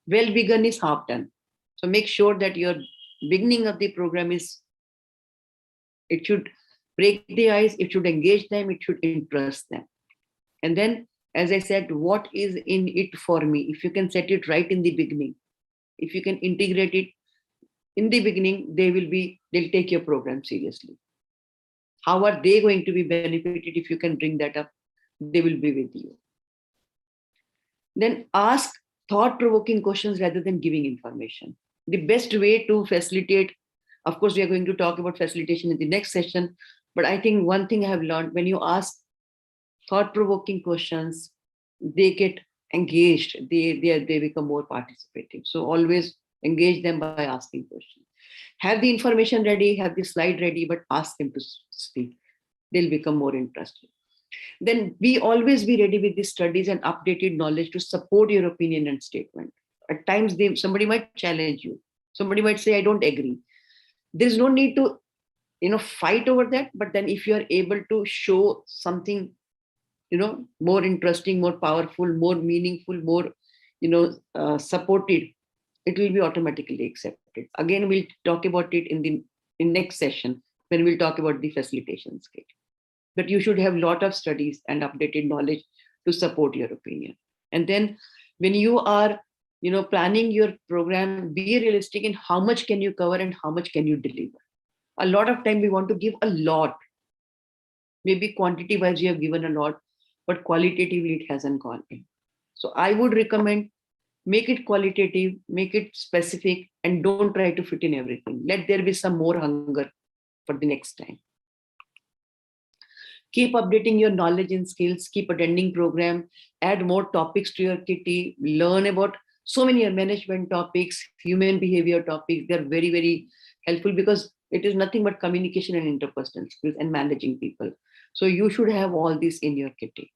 Well begun is half done. So make sure that your beginning of the program it should break the ice, it should engage them, it should interest them. And then, as I said, what is in it for me? If you can set it right in the beginning, if you can integrate it in the beginning, they'll take your program seriously. How are they going to be benefited if you can bring that up? They will be with you. Then ask thought-provoking questions rather than giving information. The best way to facilitate, of course, we are going to talk about facilitation in the next session, but I think one thing I have learned, when you ask thought-provoking questions, they get engaged, they become more participative. So always engage them by asking questions. Have the information ready, have the slide ready, but ask them to speak. They'll become more interested. Then always be ready with the studies and updated knowledge to support your opinion and statement. At times, somebody might challenge you. Somebody might say, I don't agree. There's no need to, fight over that. But then if you are able to show something, more interesting, more powerful, more meaningful, more, supported, it will be automatically accepted. Again, we'll talk about it in next session when we'll talk about the facilitation skill. But you should have a lot of studies and updated knowledge to support your opinion. And then when you are, planning your program, be realistic in how much can you cover and how much can you deliver. A lot of time we want to give a lot. Maybe quantity wise you have given a lot, but qualitatively it hasn't gone in. So I would recommend, make it qualitative, make it specific, and don't try to fit in everything. Let there be some more hunger for the next time. Keep updating your knowledge and skills, keep attending program, add more topics to your kitty, learn about so many management topics, human behavior topics. They're very, very helpful because it is nothing but communication and interpersonal skills and managing people. So you should have all this in your kitty.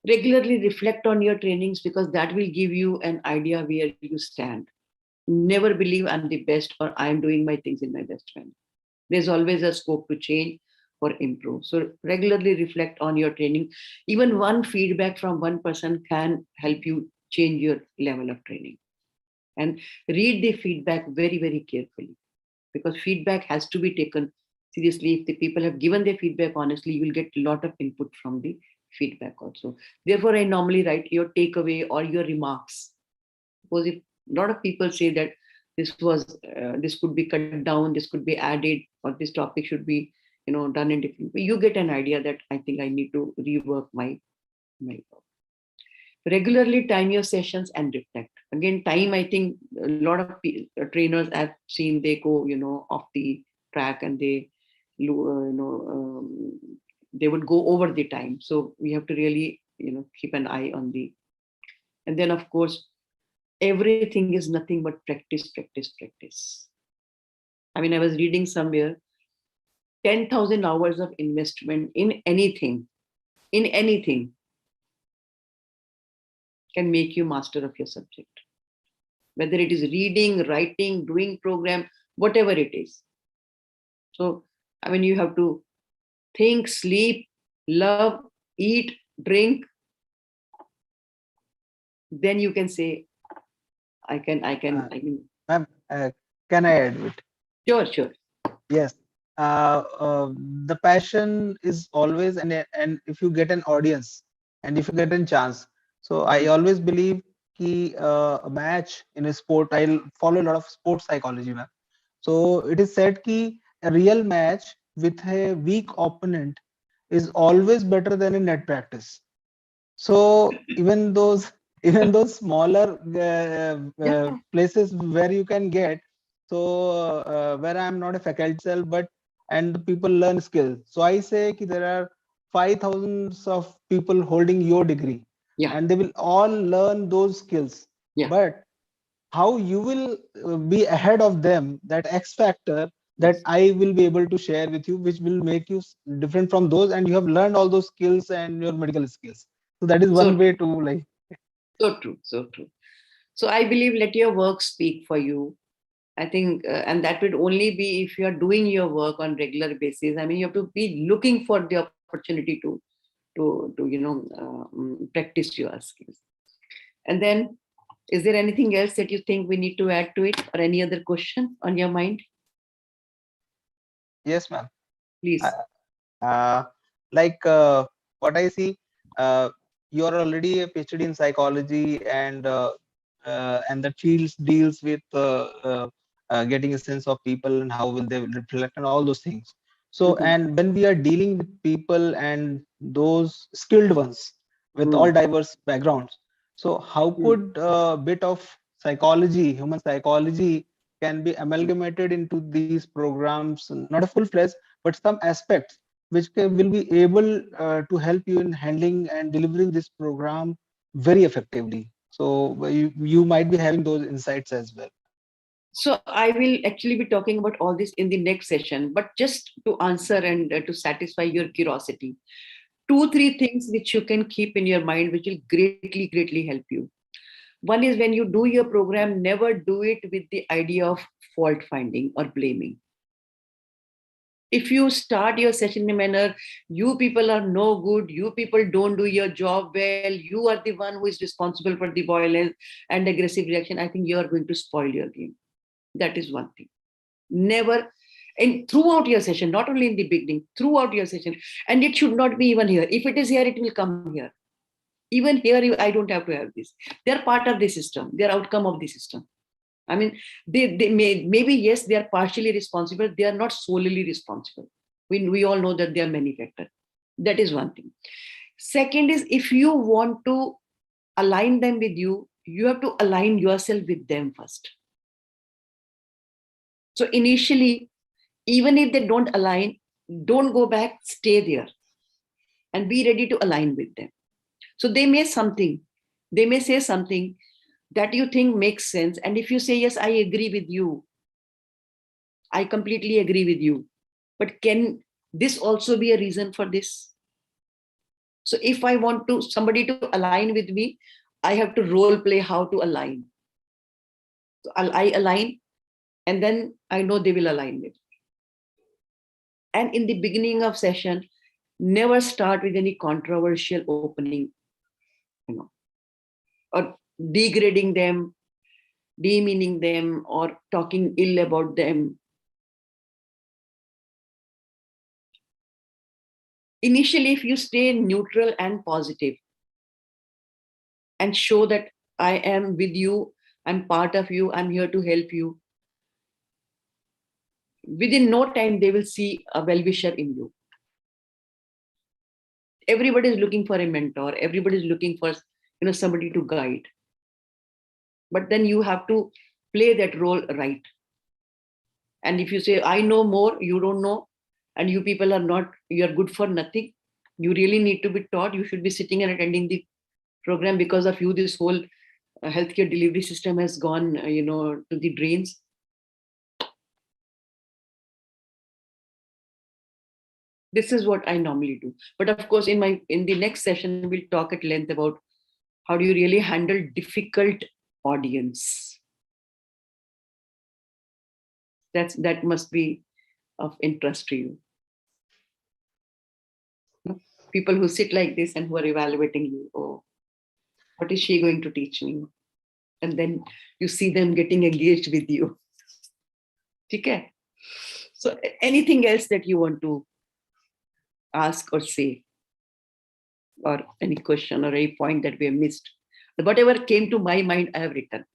Regularly reflect on your trainings because that will give you an idea where you stand. Never believe I'm the best or I'm doing my things in my best manner. There's always a scope to change or improve. So regularly reflect on your training. Even one feedback from one person can help you change your level of training. And read the feedback very, very carefully because feedback has to be taken seriously. If the people have given their feedback honestly, you will get a lot of input from the feedback also. Therefore, I normally write your takeaway or your remarks. Because if a lot of people say that this could be cut down, this could be added, or this topic should be, done in different way, you get an idea that I think I need to rework my work. Regularly time your sessions and reflect. Again, time, I think a lot of trainers I've seen, they go, off the track and they, they would go over the time. So we have to really, keep an eye on the, and then of course, everything is nothing but practice, practice, practice. I mean, I was reading somewhere, 10,000 hours of investment in anything can make you master of your subject. Whether it is reading, writing, doing program, whatever it is. So, I mean, you have to think, sleep, love, eat, drink. Then you can say, I can. Ma'am, can I add it? Sure. Yes. The passion is always, and if you get an audience and if you get a chance. So I always believe a match in a sport, I'll follow a lot of sports psychology, ma'am. So it is said ki a real match with a weak opponent is always better than a net practice. So even those smaller places where you can get, so where I'm not a faculty cell, but and the people learn skills. So I say ki there are 5,000 of people holding your degree, and they will all learn those skills. But how you will be ahead of them, that X factor that I will be able to share with you, which will make you different from those, and you have learned all those skills and your medical skills. So that is one way to like. So true. So I believe let your work speak for you. I think, and that would only be if you are doing your work on regular basis. I mean, you have to be looking for the opportunity to practice your skills. And then, is there anything else that you think we need to add to it, or any other question on your mind? Yes, ma'am. Please. What I see, you are already a PhD in psychology, and that field deals with getting a sense of people and how will they reflect and all those things. So, and when we are dealing with people and those skilled ones with all diverse backgrounds, so how could a bit of psychology, human psychology, can be amalgamated into these programs? Not a full-fledged, but some aspects which will be able to help you in handling and delivering this program very effectively. So you might be having those insights as well. So I will actually be talking about all this in the next session, but just to answer and to satisfy your curiosity, 2-3 things which you can keep in your mind, which will greatly help you. One is, when you do your program, never do it with the idea of fault finding or blaming. If you start your session in a manner, you people are no good, you people don't do your job well, you are the one who is responsible for the violence and aggressive reaction, I think you are going to spoil your game. That is one thing. Never, and throughout your session, not only in the beginning, throughout your session, and it should not be even here. If it is here, it will come here. Even here, I don't have to have this. They are part of the system. They are outcome of the system. I mean, they maybe, yes, they are partially responsible. They are not solely responsible. We all know that there are many factors. That is one thing. Second is, if you want to align them with you, you have to align yourself with them first. So initially, even if they don't align, don't go back, stay there and be ready to align with them. So they may say something that you think makes sense. And if you say, yes, I agree with you, I completely agree with you, but can this also be a reason for this? So if I want somebody to align with me, I have to role play how to align. So I align, and then I know they will align with me. And in the beginning of session, never start with any controversial opening, or degrading them, demeaning them, or talking ill about them. Initially, if you stay neutral and positive and show that I am with you, I'm part of you, I'm here to help you, within no time, they will see a well-wisher in you. Everybody is looking for a mentor. Everybody is looking for somebody to guide. But then you have to play that role right. And if you say, I know more, you don't know, and you people are not, you are good for nothing, you really need to be taught, you should be sitting and attending the program. Because of you, this whole healthcare delivery system has gone, to the drains. This is what I normally do. But of course, in the next session, we'll talk at length about how do you really handle difficult audience. That must be of interest to you. People who sit like this and who are evaluating you. Oh, what is she going to teach me? And then you see them getting engaged with you. Okay. So anything else that you want to ask or say, or any question or any point that we have missed? Whatever came to my mind, I have written.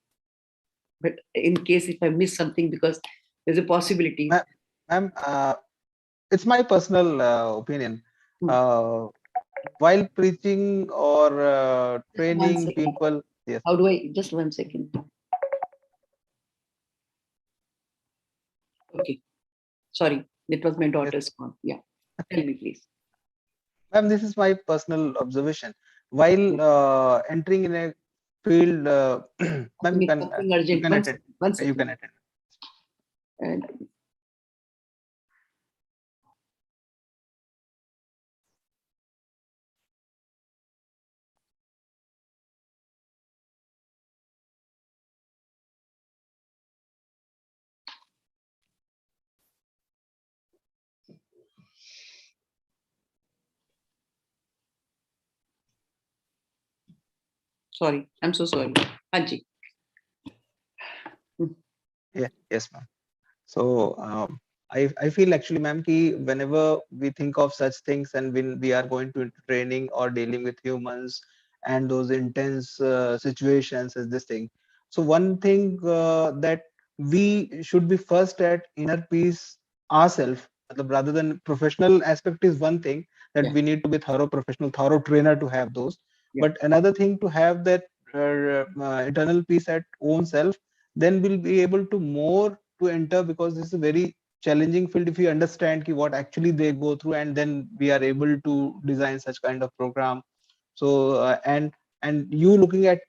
But in case if I miss something, because there's a possibility. Ma'am, it's my personal opinion. While preaching or training people, yes. How do I, just 1 second. Okay. Sorry, that was my daughter's phone. Yeah. Tell me, please. Ma'am, this is my personal observation. While entering in a field, ma'am, you can attend. You can attend. And sorry, I'm so sorry. Haji. Yeah, yes, ma'am. So I feel actually, ma'am, ki whenever we think of such things and when we are going to training or dealing with humans and those intense situations as this thing. So one thing that we should be first at inner peace ourselves, rather than professional aspect is one thing that we need to be thorough professional, thorough trainer to have those. But another thing to have that internal peace at own self, then we'll be able to more to enter, because this is a very challenging field if you understand what actually they go through, and then we are able to design such kind of program. So and you looking at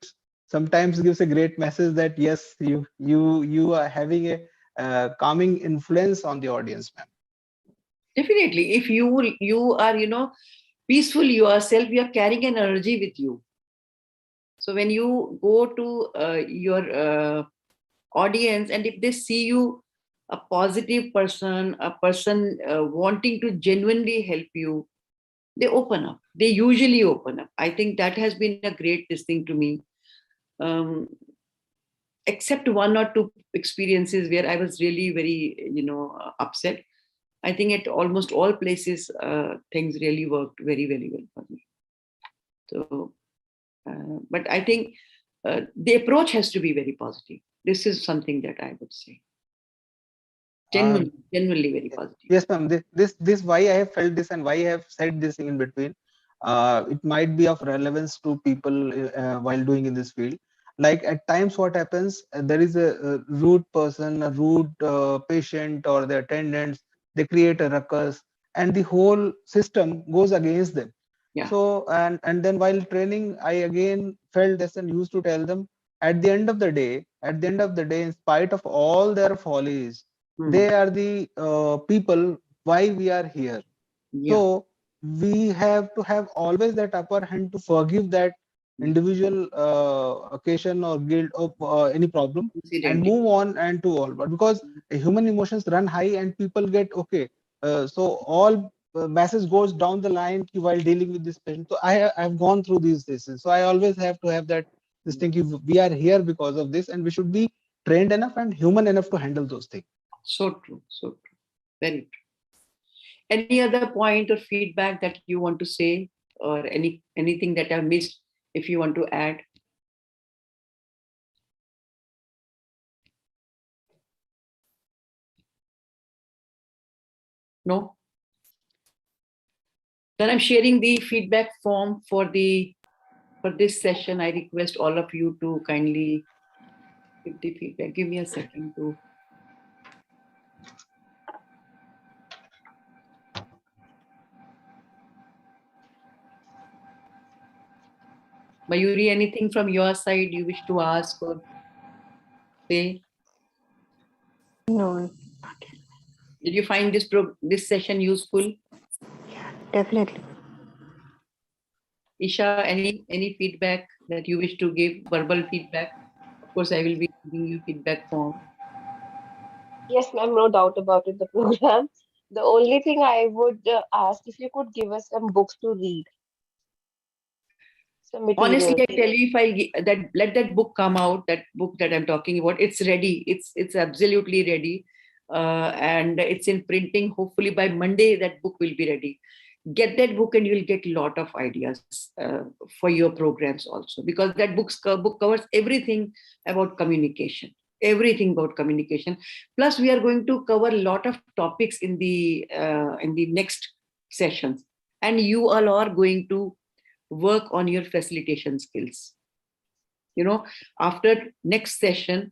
sometimes gives a great message that yes, you are having a calming influence on the audience, ma'am. Definitely, if you are peaceful yourself, you are carrying an energy with you. So when you go to your audience, and if they see you a positive person, a person wanting to genuinely help you, they open up. They usually open up. I think that has been a great thing to me. Except one or two experiences where I was really very, upset. I think at almost all places, things really worked very, very well for me. So, but I think the approach has to be very positive. This is something that I would say. Genuinely very positive. Yes, ma'am. This why I have felt this and why I have said this in between. It might be of relevance to people while doing in this field. Like at times, what happens? There is a rude person, a rude patient, or the attendants. They create a ruckus, and the whole system goes against them. Yeah. So and then while training, I again felt this and used to tell them at the end of the day, in spite of all their follies, they are the people why we are here. Yeah. So we have to have always that upper hand to forgive that individual occasion or guilt of any problem and move on and to all. But because human emotions run high and people get okay, so all message goes down the line while dealing with this patient. So I've gone through these cases. So I always have to have that distinction. We are here because of this, and we should be trained enough and human enough to handle those things. So true. So true. Very true. Any other point or feedback that you want to say, or anything that I've missed, if you want to add? No? Then I'm sharing the feedback form for this session. I request all of you to kindly give the feedback. Give me a second to. Mayuri, anything from your side you wish to ask or say? No. Did you find this session useful? Definitely. Isha, any feedback that you wish to give, verbal feedback? Of course, I will be giving you feedback form. Yes, ma'am, no doubt about it, the program. The only thing I would ask if you could give us some books to read, some Honestly, material. I tell you, if let that book come out, that book that I'm talking about, it's ready. It's absolutely ready, and it's in printing. Hopefully by Monday, that book will be ready. Get that book, and you'll get a lot of ideas for your programs also, because that book covers everything about communication. Everything about communication. Plus, we are going to cover a lot of topics in the next sessions, and you all are going to work on your facilitation skills. After next session,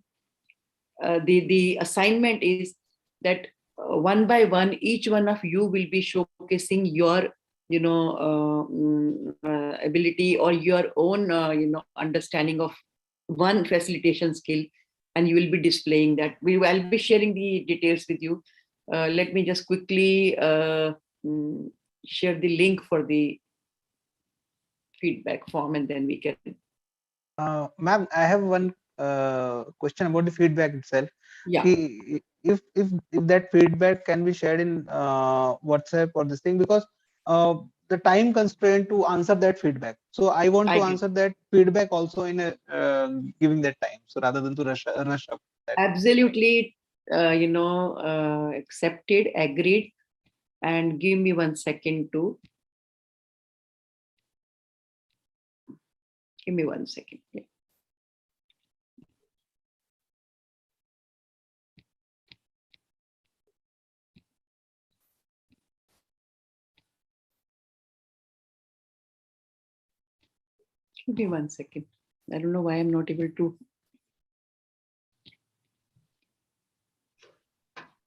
the assignment is that one by one, each one of you will be showcasing your ability or your own understanding of one facilitation skill, and you will be displaying that. I'll be sharing the details with you. Let me just quickly share the link for the feedback form, and then we can. Ma'am, I have one question about the feedback itself. Yeah. If that feedback can be shared in WhatsApp or this thing, because the time constraint to answer that feedback. So I want to answer that feedback also in a giving that time. So rather than to rush up. That. Absolutely, accepted, agreed, and give me 1 second to. Give me 1 second. Yeah. Give me 1 second. I don't know why I'm not able to.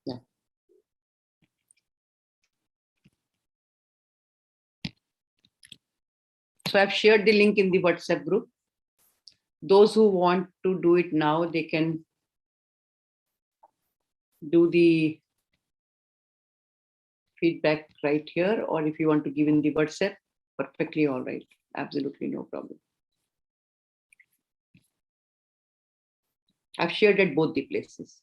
Yeah. So I've shared the link in the WhatsApp group. Those who want to do it now, they can do the feedback right here, or if you want to give in the WhatsApp, perfectly all right. Absolutely no problem. I've shared at both the places.